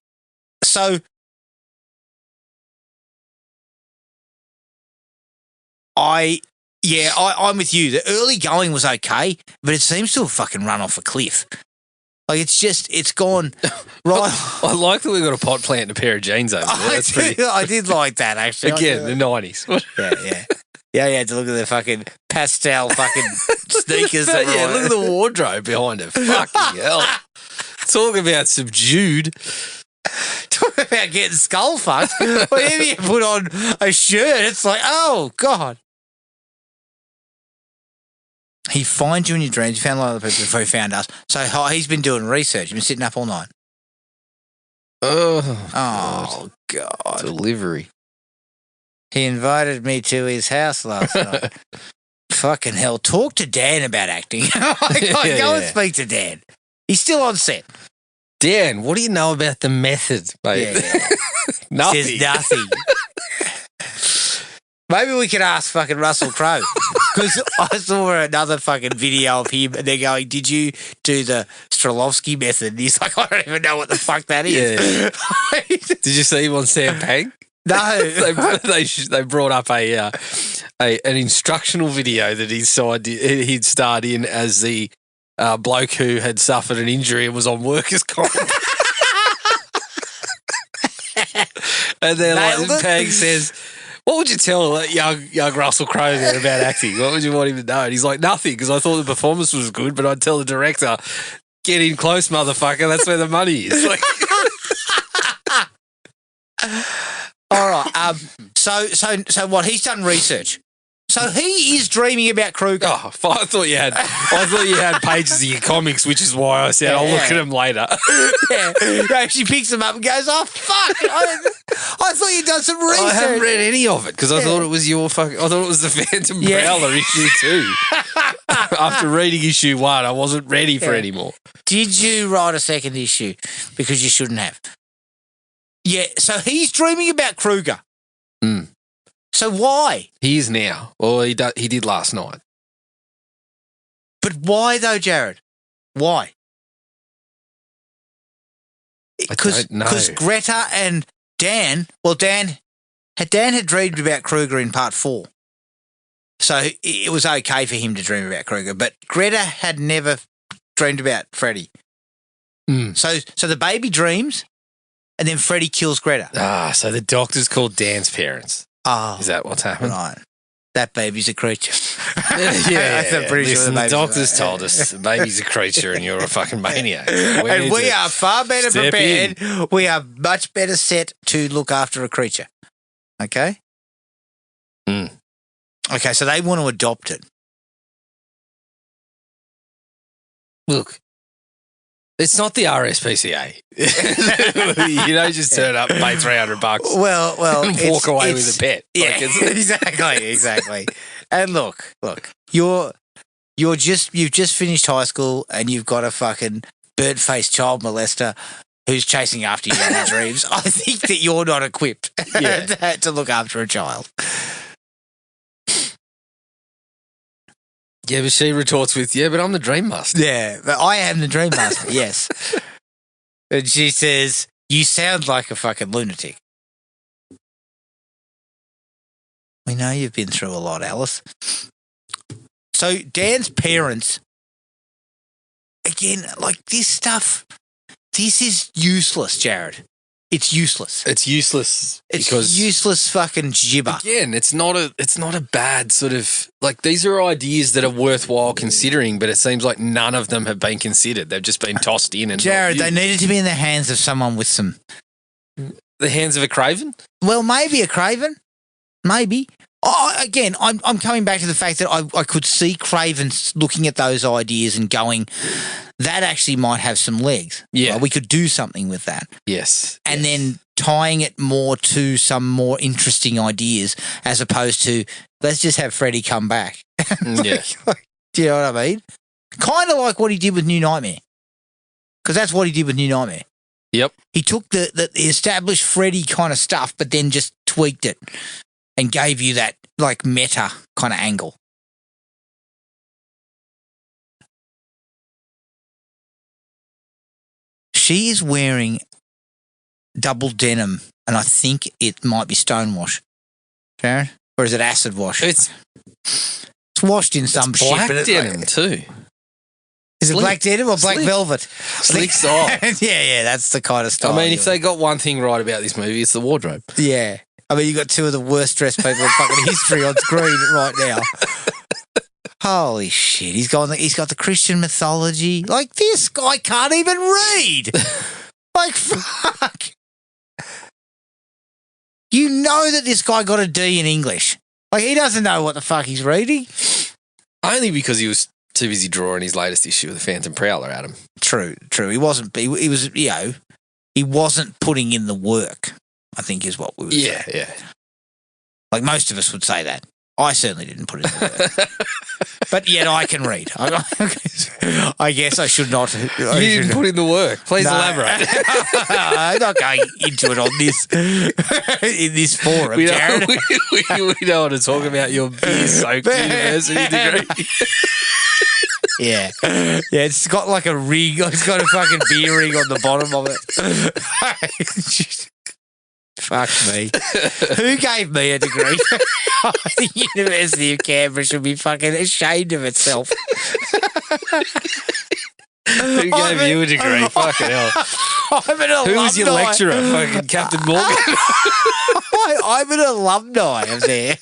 So... I'm with you. The early going was okay, but it seems to have fucking run off a cliff. Like, it's gone right. I like that we got a pot plant and a pair of jeans over there. That's pretty. I did like that, actually. Again, the 90s. Yeah. Yeah, you had to look at the fucking pastel fucking sneakers. Look at the wardrobe behind it. Fucking hell. Talk about subdued. Talk about getting skull fucked. Whenever you put on a shirt, it's like, oh, God. He finds you in your dreams. You found a lot of people before he found us. So he's been doing research. He's been sitting up all night. Oh, God. Delivery. He invited me to his house last night. Fucking hell. Talk to Dan about acting. Go and speak to Dan. He's still on set. Dan, what do you know about the method, mate? Yeah. Nothing. Says nothing. Maybe we could ask fucking Russell Crowe. Because I saw another fucking video of him and they're going, did you do the Stralovski method? And he's like, I don't even know what the fuck that is. Yeah. Did you see him on Sam Pang? No. they brought up an instructional video that he'd starred in as the bloke who had suffered an injury and was on workers' comp. And then like, Pang says, what would you tell that young Russell Crowe there about acting? What would you want him to know? And he's like, nothing, because I thought the performance was good, but I'd tell the director, get in close, motherfucker. That's where the money is. Like, all right. So what? He's done research. So he is dreaming about Kruger. Oh, I thought you had pages of your comics, which is why I said I'll look at them later. Yeah. No, she picks them up and goes, "Oh fuck! I thought you'd done some research." I haven't read any of it because I thought it was I thought it was the Phantom Prowler issue 2. After reading issue 1, I wasn't ready for any more. Did you write a second issue? Because you shouldn't have. Yeah. So he's dreaming about Kruger. Hmm. So why? He is now. Well, he did last night. But why though, Jared? Why? Because Greta and Dan. Well, Dan had dreamed about Kruger in part 4, so it was okay for him to dream about Kruger. But Greta had never dreamed about Freddy. Mm. So the baby dreams, and then Freddy kills Greta. Ah, so the doctor's called Dan's parents. Oh, is that what's happened? Right. That baby's a creature. Yeah. I'm pretty sure the doctor's told us the baby's a creature and you're a fucking maniac. And we are far better prepared. We are much better set to look after a creature. Okay? Mm. Okay, so they want to adopt it. Look, it's not the RSPCA. You don't just turn up, pay $300 well, and walk away with a pet. Yeah, exactly. And look, you've just finished high school and you've got a fucking bird-faced child molester who's chasing after you in your dreams. I think that you're not equipped to look after a child. Yeah, but she retorts with, but I'm the dream master. Yeah, but I am the dream master, yes. And she says, you sound like a fucking lunatic. We know you've been through a lot, Alice. So Dan's parents, again, like this stuff, this is useless, Jared. It's useless. It's useless. It's because useless fucking gibber. again, it's not a bad sort of like these are ideas that are worthwhile considering, but it seems like none of them have been considered. They've just been tossed in and Jared, not they used. needed to be in the hands of someone with some. The hands of a craven. Well, maybe a Craven, maybe. Oh, again, I'm coming back to the fact that I could see Craven looking at those ideas and going, that actually might have some legs. Yeah. Right? We could do something with that. Yes. And then tying it more to some more interesting ideas as opposed to, let's just have Freddy come back. Yeah. Do you know what I mean? Kind of like what he did with New Nightmare. Because that's what he did with New Nightmare. Yep. He took the established Freddy kind of stuff, but then just tweaked it and gave you that like meta kind of angle. She is wearing double denim, and I think it might be stonewash. Sharon? Or is it acid wash? It's washed in some shit. black but it's denim like- too. Is it Slick. black denim or black Slick. velvet? Slick style. yeah, that's the kind of style. I mean, if you they got one thing right about this movie, it's the wardrobe. Yeah. I mean, you got two of the worst dressed people in fucking history on screen right now. Holy shit. He's got the Christian mythology. Like, this guy can't even read. Like, fuck. You know that this guy got a D in English. Like, he doesn't know what the fuck he's reading. Only because he was too busy drawing his latest issue of the Phantom Prowler at him. True. He wasn't, he was, you know, he wasn't putting in the work, I think is what we would say. Yeah. Like most of us would say that. I certainly didn't put it in the work. But yet I can read. I guess I should not. You didn't put in the work. Please elaborate. I'm not going into it on this in this forum, We Jared. don't want to talk about your beer-soaked university degree. Yeah. Yeah, it's got like a ring. It's got a fucking beer ring on the bottom of it. Fuck me. Who gave me a degree? The University of Canberra should be fucking ashamed of itself. Who gave you a degree? Fucking hell. I'm an alumni. Who was your lecturer? Fucking Captain Morgan? I'm an alumni of there.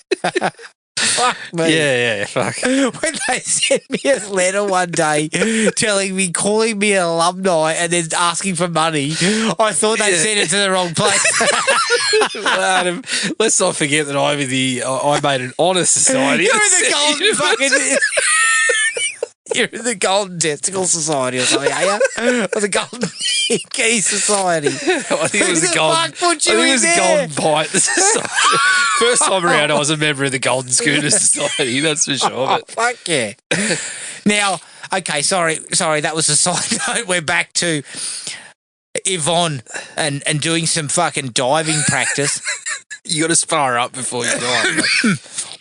Fuck me. Yeah, fuck. When they sent me a letter one day calling me an alumni and then asking for money, I thought they sent it to the wrong place. Well, Adam, let's not forget that I made an honour society. You're in the golden fucking... You're in the Golden Testicle Society or something, are you? Or the Golden Key Society. I think it was Who the golden. fuck put you I think in it was the there? Golden Pint Society. First time around, I was a member of the Golden Schooner Society. That's for sure. Oh, fuck yeah. Now, okay, sorry, that was a side note. We're back to Yvonne and doing some fucking diving practice. You got to spar up before you dive.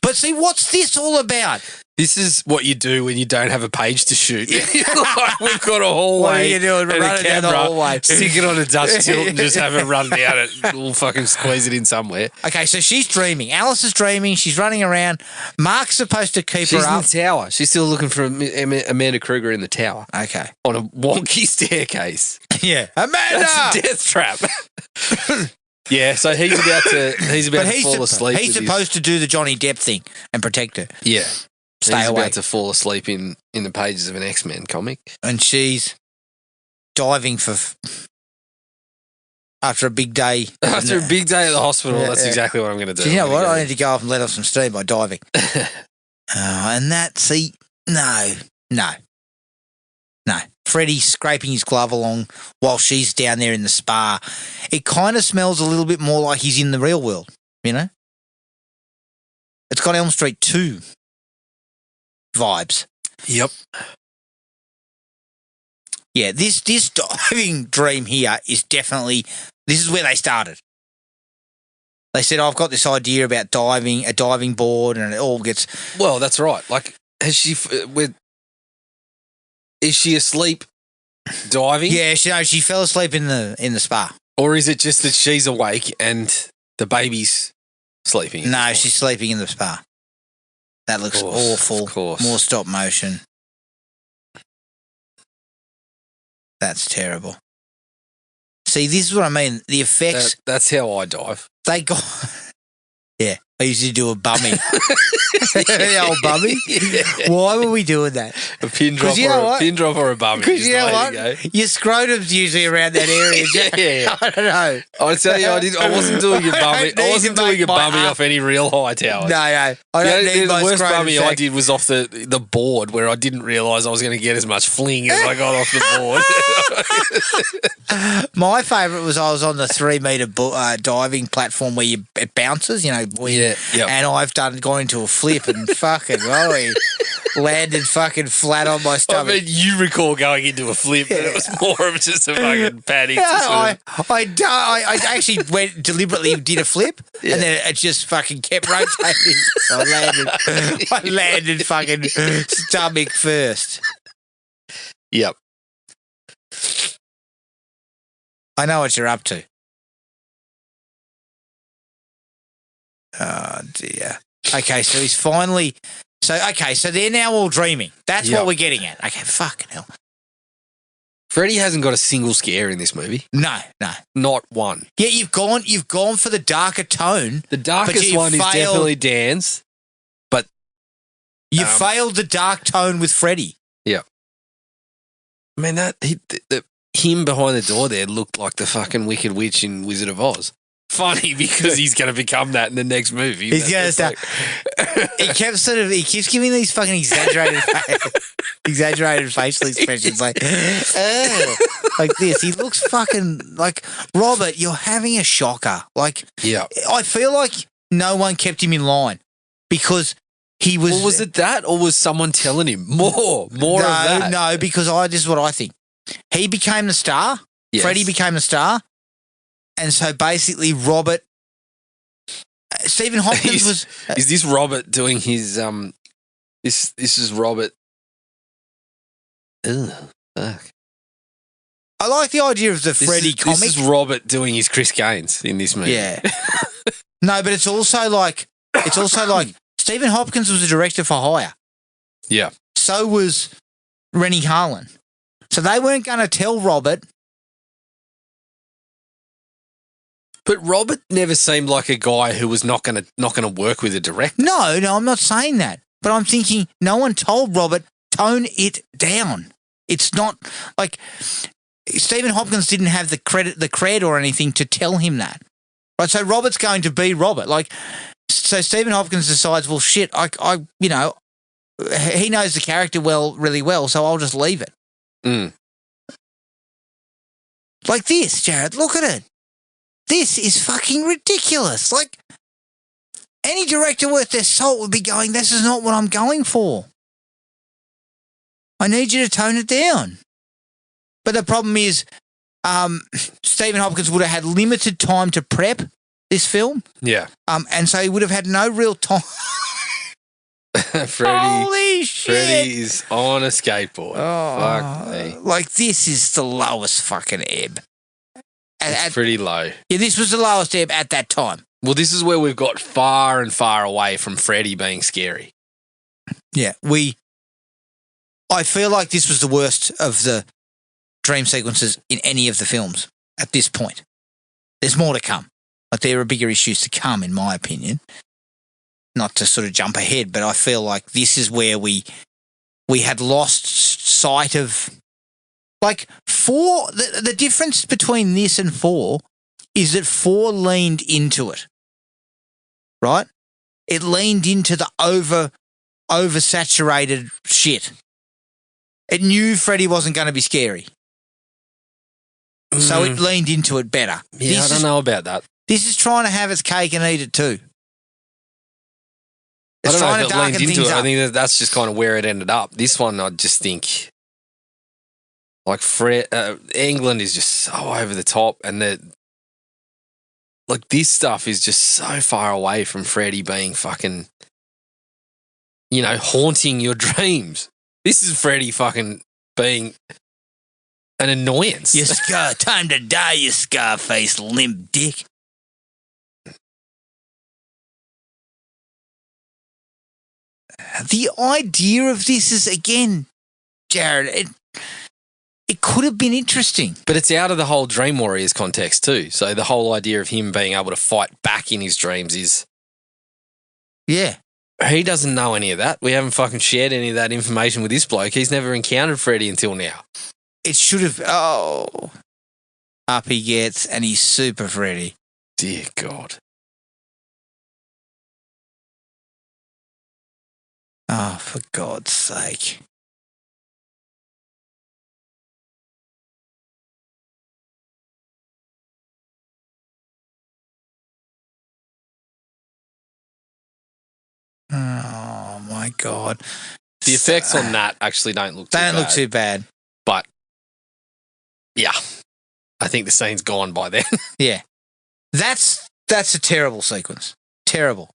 But see, what's this all about? This is what you do when you don't have a page to shoot. Like, we've got a hallway. What are you doing? and Run a it down the camera, hallway. Stick it on a Dutch tilt and just have it run down it. We'll fucking squeeze it in somewhere. Okay, so she's dreaming. Alice is dreaming. She's running around. Mark's supposed to keep She's her in up. the tower. She's still looking for Amanda Kruger in the tower Okay. on a wonky staircase. Yeah. Amanda! That's a death trap. Yeah, so he's about to fall asleep. He's supposed to do the Johnny Depp thing and protect her. Yeah. Stay He's away. about to fall asleep in the pages of an X-Men comic. And she's diving after a big day. After a big day at the hospital, Yeah, that's yeah. exactly what I'm going to do. So you know I'm what? gonna I go- need to go off and let off some steam by diving. And that, see, no. Freddy's scraping his glove along while she's down there in the spa. It kind of smells a little bit more like he's in the real world, you know? It's got Elm Street 2 vibes. Yep. Yeah, this diving dream here is definitely, this is where they started. They said, I've got this idea about diving, a diving board, and it all gets... Well, that's right. Like, is she asleep diving? Yeah, she fell asleep in the spa. Or is it just that she's awake and the baby's sleeping. at No, this she's sleeping in the spa. That looks Of course, awful. of course. More stop motion. That's terrible. See, this is what I mean. The point. effects, That's how I dive. they got... Yeah, I usually do a bummy. The old bummy? Yeah. Why were we doing that? A pin drop, you know what? pin drop or a bummy. Because Just you know there what? you go. Your scrotum's usually around that area. Yeah. I don't know. I tell you, I wasn't doing a I bummy. don't I need wasn't to doing make a my bummy arm- off any real high towers. No, I don't need The my worst scrotum bummy I sack. did was off the board where I didn't realise I was going to get as much fling as I got off the board. My favourite was I was on the 3 metre diving platform where it bounces, Yeah, yep. and I've gone into a flip and fucking rolly landed fucking flat on my I stomach. mean, you recall going into a flip, but it was more of just a fucking panic. I actually deliberately did a flip, Yeah. and then it just fucking kept rotating. I landed fucking stomach first. Yep. I know what you're up to. Oh dear. Okay, so he's finally. So they're now all dreaming. That's Yep. what we're getting at. Okay, fucking hell. Freddy hasn't got a single scare in this movie. No. Not one. Yeah, you've gone for the darker tone. The darkest you one is failed- definitely Dan's. You failed the dark tone with Freddy. I mean, him behind the door there looked like the fucking Wicked Witch in Wizard of Oz. Funny because he's going to become that in the next movie. He's going to start. He keeps giving these fucking exaggerated facial expressions like this. He looks fucking like, Robert, you're having a shocker. Like, Yeah. I feel like no one kept him in line because he was. Well, was it that, or was someone telling him more of that? No, because this is what I think. He became the star. Yes. Freddie became the star. And so basically Robert, Stephen Hopkins was... Is this Robert doing his, this is Robert. Ugh, fuck. I like the idea of the Freddy comic. This is Robert doing his Chris Gaines in this movie. Yeah. No, but it's also like Stephen Hopkins was a director for hire. Yeah. So was Rennie Harlan. So they weren't going to tell Robert. But Robert never seemed like a guy who was not going to work with a director. No, I'm not saying that. But I'm thinking no one told Robert, tone it down. It's not like Stephen Hopkins didn't have the cred or anything to tell him that. Right? So Robert's going to be Robert. Like, so Stephen Hopkins decides, well, shit, he knows the character really well, so I'll just leave it. Mm. Like this, Jared, look at it. This is fucking ridiculous. Like, any director worth their salt would be going, this is not what I'm going for. I need you to tone it down. But the problem is, Stephen Hopkins would have had limited time to prep this film. Yeah. And so he would have had no real time. Holy shit. Freddy is on a skateboard. Fuck me. Like, this is the lowest fucking ebb. It's pretty low. Yeah, this was the lowest ebb at that time. Well, this is where we've got far and far away from Freddy being scary. Yeah, I feel like this was the worst of the dream sequences in any of the films at this point. There's more to come. Like, there are bigger issues to come, in my opinion. Not to sort of jump ahead, but I feel like this is where we had lost sight of, like, 4. The difference between this and 4 is that 4 leaned into it, right? It leaned into the oversaturated shit. It knew Freddy wasn't going to be scary. So it leaned into it better. Yeah, I don't know about that. This is trying to have its cake and eat it too. I It's don't know trying if to it leaned darken into things it. I up. think that's just kind of where it ended up. This one, I just think, like, England is just so over the top, and this stuff is just so far away from Freddy being fucking, haunting your dreams. This is Freddy fucking being an annoyance. Time to die, you scar-faced limp dick. The idea of this is, again, Jared, it could have been interesting. But it's out of the whole Dream Warriors context too. So the whole idea of him being able to fight back in his dreams is... Yeah. He doesn't know any of that. We haven't fucking shared any of that information with this bloke. He's never encountered Freddy until now. It should have... Oh. Up he gets, and he's Super Freddy. Dear God. Oh, for God's sake. Oh, my God. The effects on that actually don't look too bad. They don't look too bad. But, yeah, I think the scene's gone by then. Yeah. That's a terrible sequence. Terrible.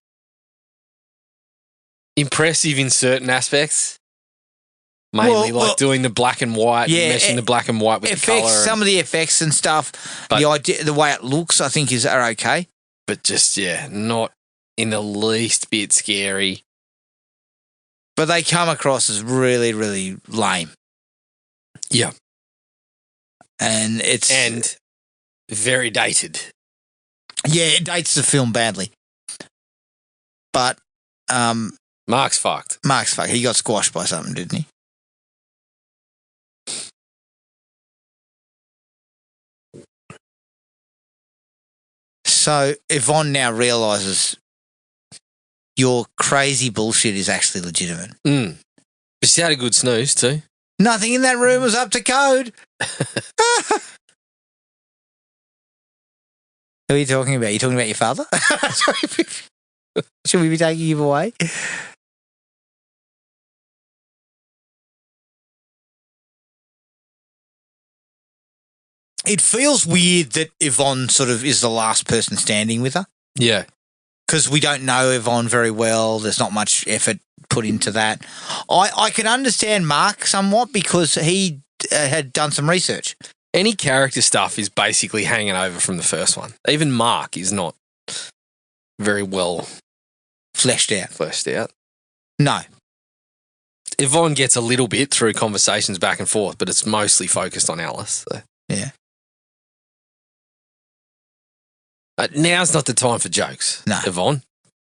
Impressive in certain aspects. Mainly Well, doing the black and white, yeah, meshing the black and white with the colour. Some of the effects and stuff, the idea, the way it looks, I think are okay. But just, yeah, not in the least bit scary. But they come across as really, really lame. Yeah. And it's... And very dated. Yeah, it dates the film badly. But... Mark's fucked. Mark's fucked. He got squashed by something, didn't he? So Yvonne now realises your crazy bullshit is actually legitimate. But she's had a good snooze too. Nothing in that room was up to code. Who are you talking about? Are you talking about your father? Should we be taking him away? It feels weird that Yvonne sort of is the last person standing with her. Yeah. Because we don't know Yvonne very well. There's not much effort put into that. I can understand Mark somewhat because he had done some research. Any character stuff is basically hanging over from the first one. Even Mark is not very well fleshed out. No. Yvonne gets a little bit through conversations back and forth, but it's mostly focused on Alice. So. Yeah. Now's not the time for jokes. No. Yvonne.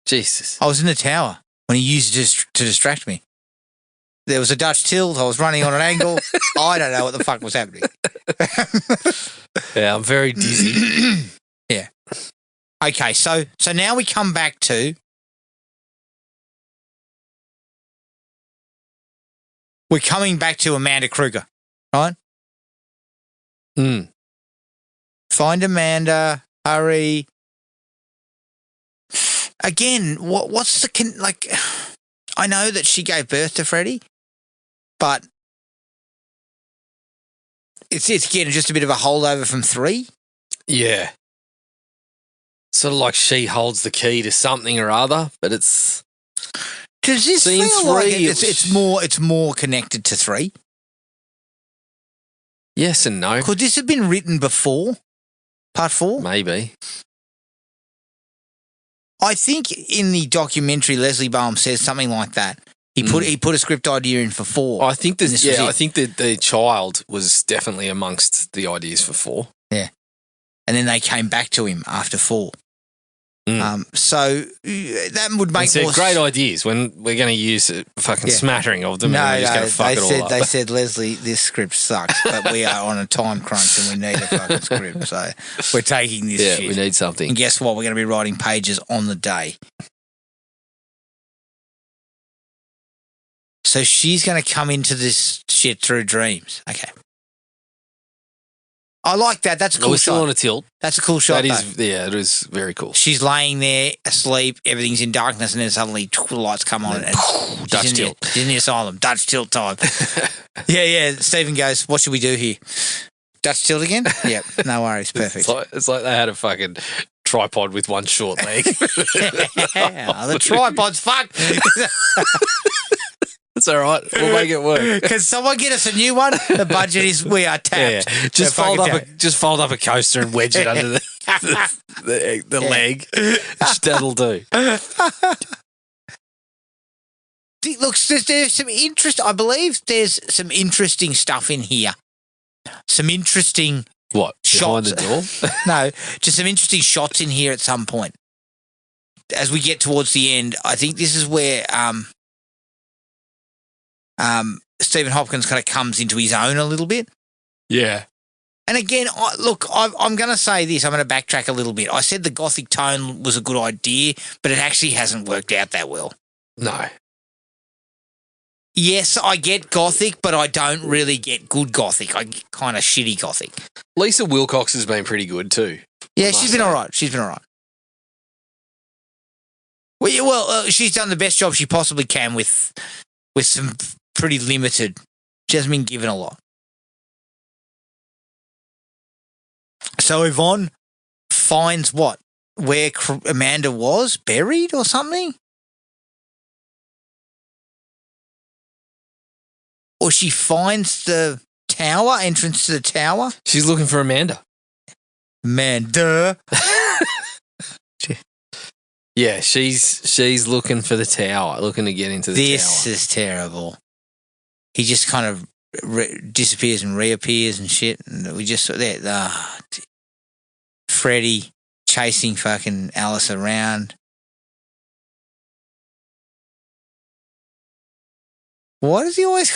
Jesus. I was in the tower when he used it to distract me. There was a Dutch tilt. I was running on an angle. I don't know what the fuck was happening. Yeah, I'm very dizzy. Yeah. Okay, so now we come back to... We're coming back to Amanda Kruger, right? Find Amanda... Hurry. Again, what's the... I know that she gave birth to Freddy, but it's again just a bit of a holdover from 3. Yeah. Sort of like she holds the key to something or other, but it's... Does this Scene feel like 3, it's more connected to 3? Yes and no. Could this have been written before Part 4? Maybe. I think in the documentary, Leslie Boehm says something like that. He put a script idea in for 4. I think I think that the child was definitely amongst the ideas for 4. Yeah. And then they came back to him after 4. So that would make more sense. Great ideas when we're going to use a fucking smattering of them and we're just going to fuck it all up. They said, Leslie, this script sucks, but we are on a time crunch and we need a fucking script. So we're taking this shit. Yeah, we need something. And guess what? We're going to be writing pages on the day. So she's going to come into this shit through dreams. Okay. I like that. That's a cool We're shot. still on a tilt. That's a cool shot. That is, yeah, it is very cool. She's laying there asleep. Everything's in darkness, and then suddenly the lights come on and Dutch tilt. She's in the asylum. Dutch tilt time. Yeah. Stephen goes, "What should we do here? Dutch tilt again?" Yeah, no worries. Perfect. It's like they had a fucking tripod with one short leg. The tripod's fucked. It's all right. We'll make it work. Can someone get us a new one? The budget is we are tapped. Yeah. Just fold up a coaster and wedge it under the leg. That'll do. look, there's some interest. I believe there's some interesting stuff in here. Some interesting What? Behind shots. the door? No, just some interesting shots in here at some point. As we get towards the end, I think this is where Stephen Hopkins kind of comes into his own a little bit. Yeah. And again, I'm going to say this. I'm going to backtrack a little bit. I said the gothic tone was a good idea, but it actually hasn't worked out that well. No. Yes, I get gothic, but I don't really get good gothic. I get kind of shitty gothic. Lisa Wilcox has been pretty good too. Yeah, she's been all right. Well, she's done the best job she possibly can with some pretty limited. She hasn't been given a lot. So Yvonne finds what? Where Amanda was? Buried or something? Or she finds the tower, entrance to the tower? She's looking for Amanda. Amanda. Yeah, she's looking for the tower, looking to get into the tower. This is terrible. He just kind of disappears and reappears and shit. And we just saw that. Freddy chasing fucking Alice around. Why does he always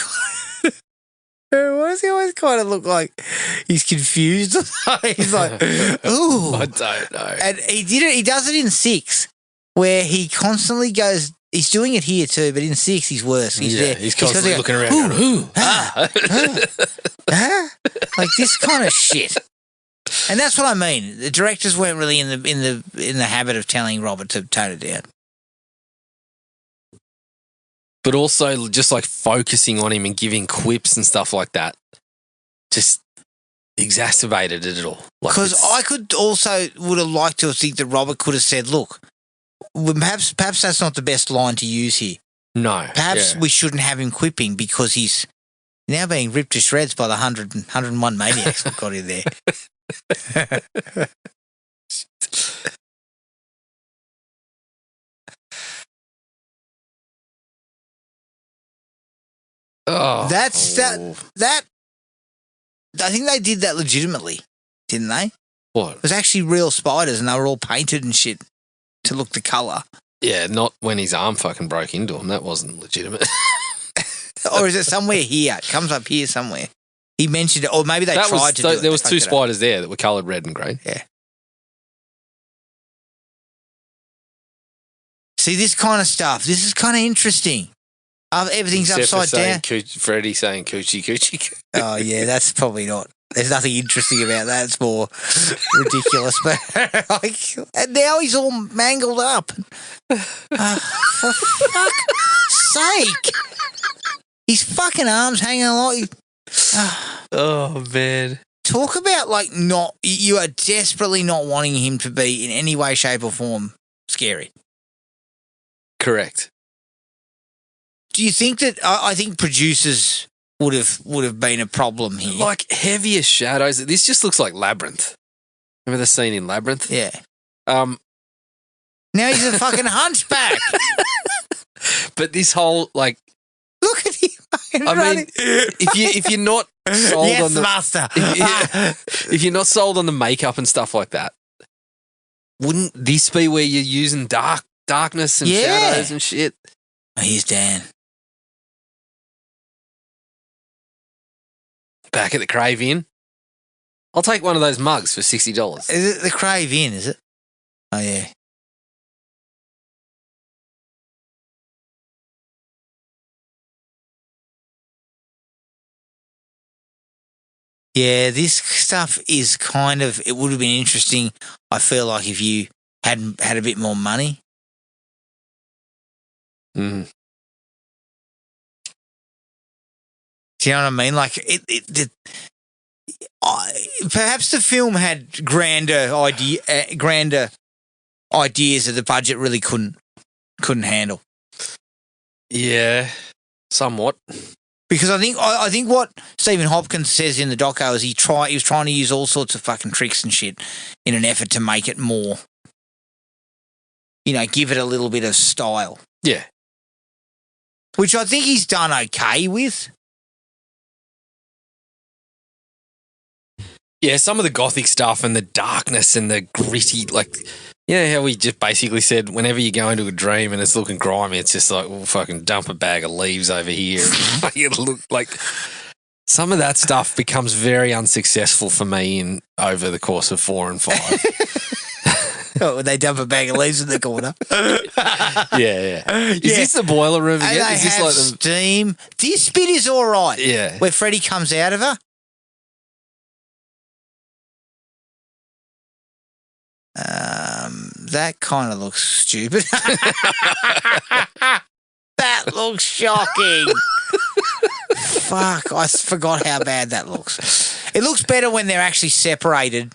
kind of look like he's confused? He's like, ooh. I don't know. And he does it in 6, where he constantly goes. He's doing it here too, but in 6 he's worse. He's constantly looking around. Like this kind of shit. And that's what I mean. The directors weren't really in the habit of telling Robert to tone it down. But also just like focusing on him and giving quips and stuff like that just exacerbated it all. Because I would have liked to think that Robert could have said, look, perhaps that's not the best line to use here. No. Perhaps we shouldn't have him quipping because he's now being ripped to shreds by the 101 maniacs we've got in there. Oh, that. I think they did that legitimately, didn't they? What? It was actually real spiders, and they were all painted and shit to look the colour. Yeah, not when his arm fucking broke into him. That wasn't legitimate. Or is it somewhere here? It comes up here somewhere. He mentioned it, or maybe they tried to do it. There was 2 spiders there that were coloured red and green. Yeah. See, this kind of stuff, this is kind of interesting. Everything's Except upside down. Freddie saying coochie coochie. Oh, yeah, that's probably not. There's nothing interesting about that. It's more ridiculous. But and now he's all mangled up. For fuck's sake. His fucking arms hanging like... Oh, man. Talk about you are desperately not wanting him to be in any way, shape or form scary. Correct. Do you think that I think producers would have been a problem here? Like heavier shadows. This just looks like Labyrinth. Remember the scene in Labyrinth? Yeah. Now he's a fucking hunchback. But this whole look at him fucking running. if you're not sold yes, on the master. if you're not sold on the makeup and stuff like that, wouldn't this be where you're using darkness and shadows and shit? Oh, here's Dan. Back at the Crave Inn. I'll take one of those mugs for $60. Is it the Crave Inn, is it? Oh, yeah. Yeah, this stuff is it would have been interesting, I feel like, if you had a bit more money. Mm. Do you know what I mean? Perhaps the film had grander ideas that the budget really couldn't handle. Yeah, somewhat. Because I think what Stephen Hopkins says in the doco is he was trying to use all sorts of fucking tricks and shit in an effort to make it more, give it a little bit of style. Yeah. which I think he's done okay with. Yeah, some of the gothic stuff and the darkness and the gritty, like, how we just basically said whenever you go into a dream and it's looking grimy, it's just like, well, fucking dump a bag of leaves over here. It look like some of that stuff becomes very unsuccessful for me over the course of 4 and 5. Oh, they dump a bag of leaves in the corner. Yeah. Is this the boiler room again? And Is this like the steam? This bit is all right. Yeah. Where Freddy comes out of her. That kind of looks stupid. That looks shocking. Fuck, I forgot how bad that looks. It looks better when they're actually separated.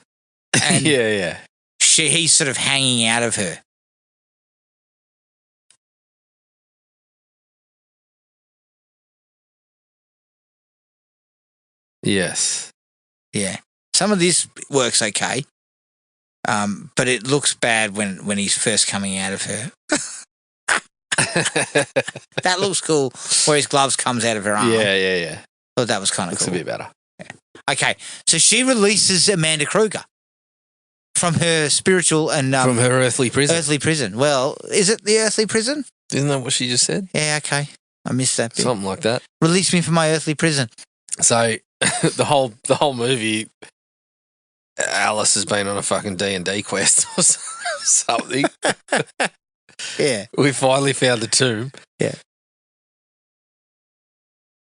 And yeah. he's sort of hanging out of her. Yes. Yeah. Some of this works okay. But it looks bad when he's first coming out of her. That looks cool. Where his gloves comes out of her arm. Yeah. Thought that was kind of Looks cool. a bit better. Yeah. Okay, so she releases Amanda Kruger from her spiritual and from her earthly prison. Earthly prison. Well, is it the earthly prison? Isn't that what she just said? Yeah. Okay, I missed that bit. Something like that. Release me from my earthly prison. So the whole movie, Alice has been on a fucking D&D quest or something. Yeah. We finally found the tomb. Yeah.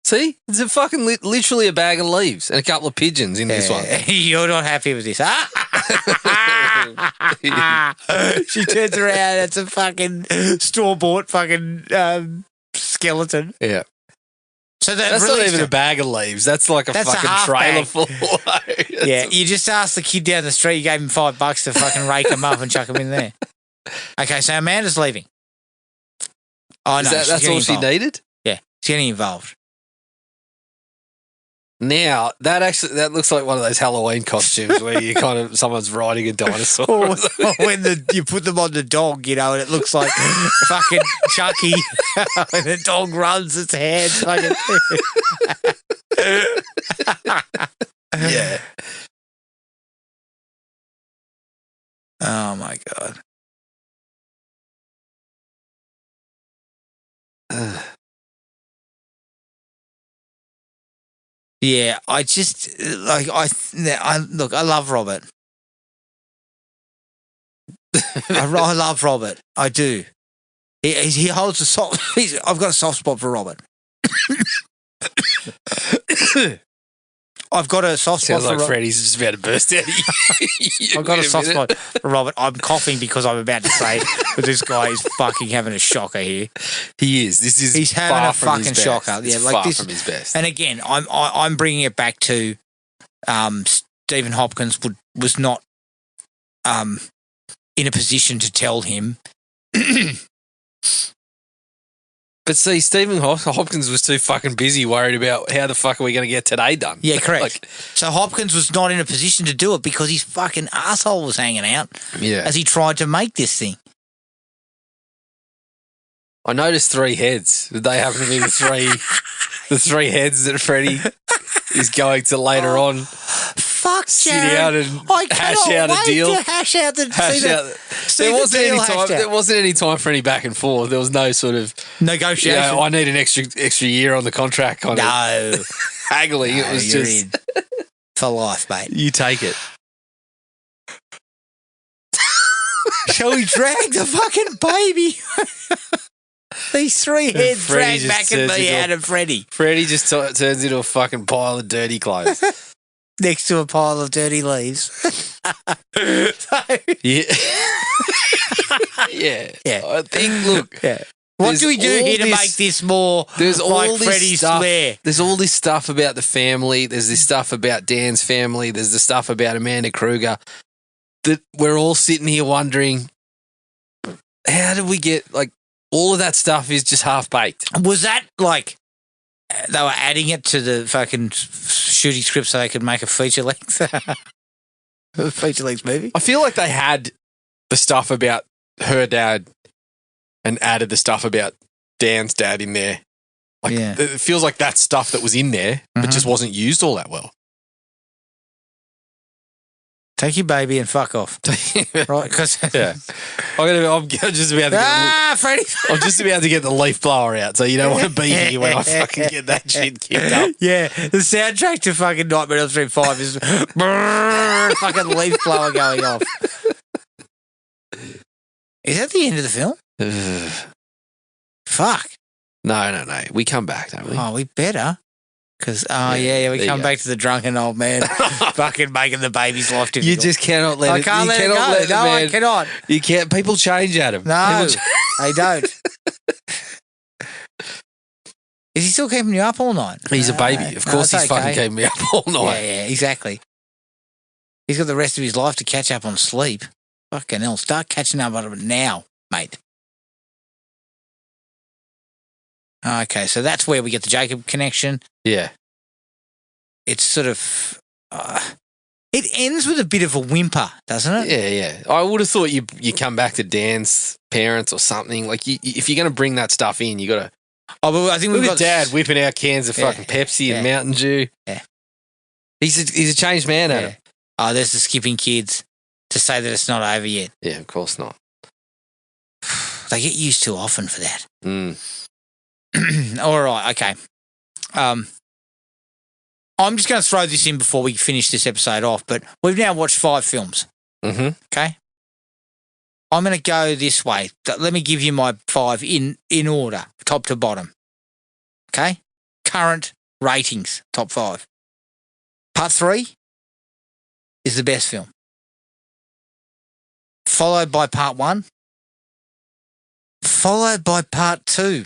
See? It's a fucking literally a bag of leaves and a couple of pigeons in this one. You're not happy with this. She turns around, it's a fucking store-bought fucking skeleton. Yeah. So that's not even a bag of leaves. That's like a fucking trailer full. Yeah, you just asked the kid down the street, you gave him $5 to fucking rake him up and chuck him in there. Okay, so Amanda's leaving. Oh, no, that's all she needed? Yeah, she's getting involved. Now, that looks like one of those Halloween costumes where you kind of, someone's riding a dinosaur. Or when you put them on the dog, and it looks like fucking Chucky. When the dog runs, its hands fucking. Yeah. Oh, my God. Yeah, I just like I look. I love Robert. I love Robert. I do. He holds a soft. I've got a soft spot for Robert. I've got a soft spot for Robert. Freddy's just about to burst out. I've got a soft spot for Robert. I'm coughing because I'm about to say that this guy is fucking having a shocker here. He is. He's having a fucking shocker. Yeah, like far from his best. And again, I'm bringing it back to Stephen Hopkins was not in a position to tell him. But see, Stephen Hopkins was too fucking busy worried about how the fuck are we going to get today done. Yeah, correct. So Hopkins was not in a position to do it because his fucking asshole was hanging out as he tried to make this thing. I noticed 3 heads. Did they happen to be the three heads that Freddy is going to later on? Fuck, sit out and hash out a deal. There wasn't any time for any back and forth. There was no sort of negotiation. I need an extra year on the contract kind of haggling. It was just for life, mate. You take it. Shall we drag the fucking baby? These 3 heads drag back and me out of Freddy. Freddy just turns into a fucking pile of dirty clothes. Next to a pile of dirty leaves. Yeah. Yeah. I think, look. Yeah. What do we do here to make this more like Freddy's lair? There's all this stuff about the family. There's this stuff about Dan's family. There's the stuff about Amanda Kruger that we're all sitting here wondering, how did we get, like, all of that stuff is just half-baked. Was that, like, they were adding it to the fucking shooting script so they could make a feature-length movie? I feel like they had the stuff about her dad and added the stuff about Dan's dad in there Like, Yeah. it feels like that's stuff that was in there, but just wasn't used all that well. Take your baby and fuck off. Right? Because Yeah. I'm just about to get Freddy. I'm just about to get the leaf blower out, so you don't want to be here when I fucking get that shit kicked up. Yeah, the soundtrack to fucking Nightmare on Elm Street 5 is fucking leaf blower going off. Is that the end of the film? Fuck. No. We come back, don't we? Oh, we better. Because, we there come you back to the drunken old man fucking making the baby's life difficult. You just cannot let it. I can't you let cannot it go. let No, man, I cannot. You can't. People change, Adam. No, People they don't. Is he still keeping you up all night? He's a baby. Of course, he's fucking keeping me up all night. Yeah, exactly. He's got the rest of his life to catch up on sleep. Fucking hell, start catching up on it now, mate. Okay, so that's where we get the Jacob connection. Yeah. It's sort of... it ends with a bit of a whimper, doesn't it? Yeah. I would have thought you come back to Dan's parents or something. Like, if you're going to bring that stuff in, you got to... Oh, but I think we've got Dad whipping out cans of fucking Pepsi and Mountain Dew. Yeah. He's a changed man, Adam. Yeah. Oh, there's the skipping kids to say that it's not over yet. Yeah, of course not. They get used too often for that. Mm. All right, okay. I'm just going to throw this in before we finish this episode off, but we've now watched 5 films. Mm-hmm. Okay? I'm going to go this way. Let me give you my 5 in order, top to bottom. Okay? Current ratings, top 5. Part 3 is the best film. Followed by Part 1. Followed by Part 2.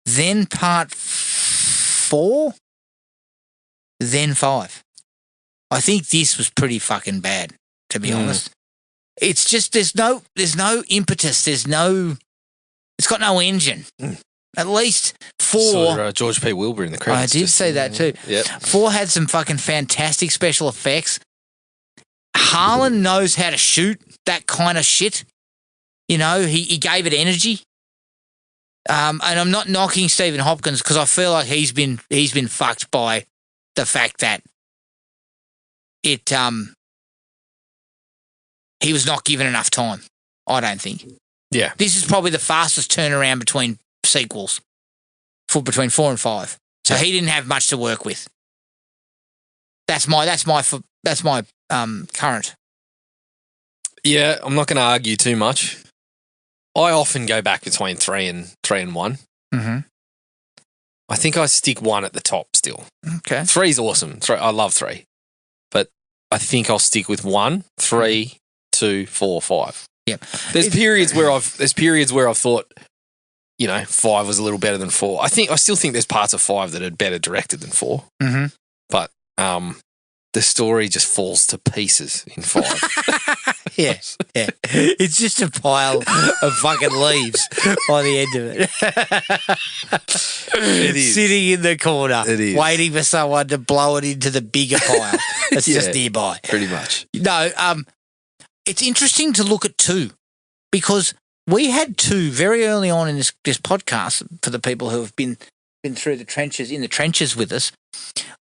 Then Part 4. Then 5. I think this was pretty fucking bad, to be honest. It's just there's no impetus. It's got no engine. At least 4. Saw George P. Wilbur in the credits. I did see that too. Yep. 4 had some fucking fantastic special effects. Harlan knows how to shoot that kind of shit. You know, he gave it energy. And I'm not knocking Stephen Hopkins because I feel like he's been fucked by the fact that he was not given enough time. I don't think. Yeah. This is probably the fastest turnaround between sequels between 4 and 5. So he didn't have much to work with. That's my current. Yeah, I'm not going to argue too much. I often go back between 3 and 1. Mm-hmm. I think I stick 1 at the top still. Okay. 3's awesome. I love 3. But I think I'll stick with 1, 3, 2, 4, 5. Yep. There's periods where I've thought, 5 was a little better than 4. I still think there's parts of 5 that are better directed than 4. Mm-hmm. But the story just falls to pieces in 5. Yeah. It's just a pile of fucking leaves by the end of it. It is. Sitting in the corner, It is. waiting for someone to blow it into the bigger pile that's just nearby. Pretty much. No, it's interesting to look at 2 because we had 2 very early on in this podcast for the people who have been through the trenches, in the trenches with us.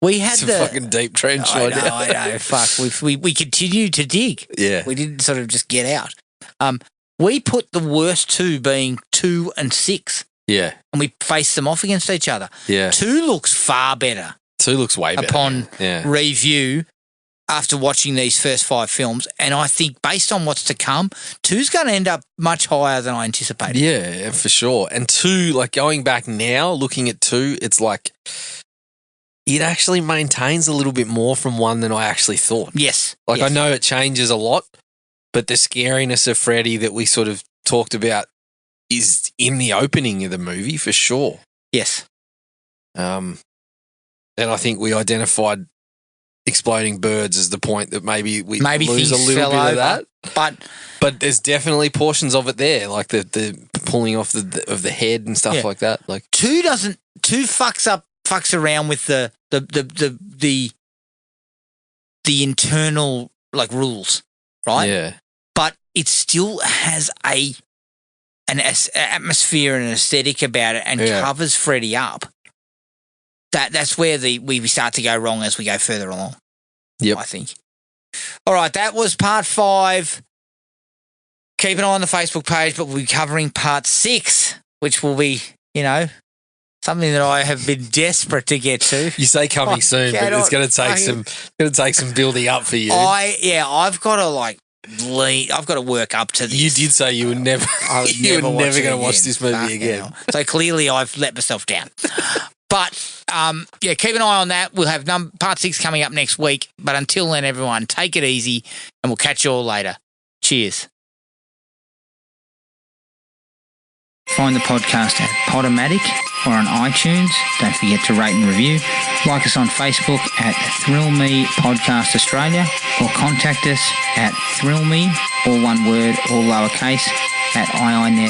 We had It's a fucking deep trench. I know. Fuck. We continued to dig. Yeah. We didn't sort of just get out. We put the worst 2 being 2 and 6, Yeah. and we faced them off against each other. Yeah. 2 looks far better 2 looks way better. upon Yeah. review after watching these first 5 films, and I think based on what's to come, 2's going to end up much higher than I anticipated. Yeah, for sure. And 2, like going back now, looking at 2, it's like it actually maintains a little bit more from 1 than I actually thought. Yes. Like yes. I know it changes a lot, but the scariness of Freddy that we sort of talked about is in the opening of the movie for sure. Yes. And I think we identified exploding birds as the point that maybe we lose a things little fell bit over, of that. But there's definitely portions of it there, like the pulling off of the head and stuff like that. Like 2 fucks around with the internal like rules, right? Yeah. But it still has a an atmosphere and an aesthetic about it and covers Freddy up, that's where we start to go wrong as we go further along. Yep. I think. All right, that was part 5. Keep an eye on the Facebook page, but we'll be covering part 6, which will be, something that I have been desperate to get to. You say coming soon, but it's going to take some building up for you. I've got to work up to this. You did say you were never going to watch this movie again. So clearly I've let myself down. But, keep an eye on that. We'll have part 6 coming up next week. But until then, everyone, take it easy, and we'll catch you all later. Cheers. Find the podcast at Podomatic or on iTunes. Don't forget to rate and review. Like us on Facebook at Thrill Me Podcast Australia, or contact us at thrillme, all one word, all lowercase, at iinet.net.au.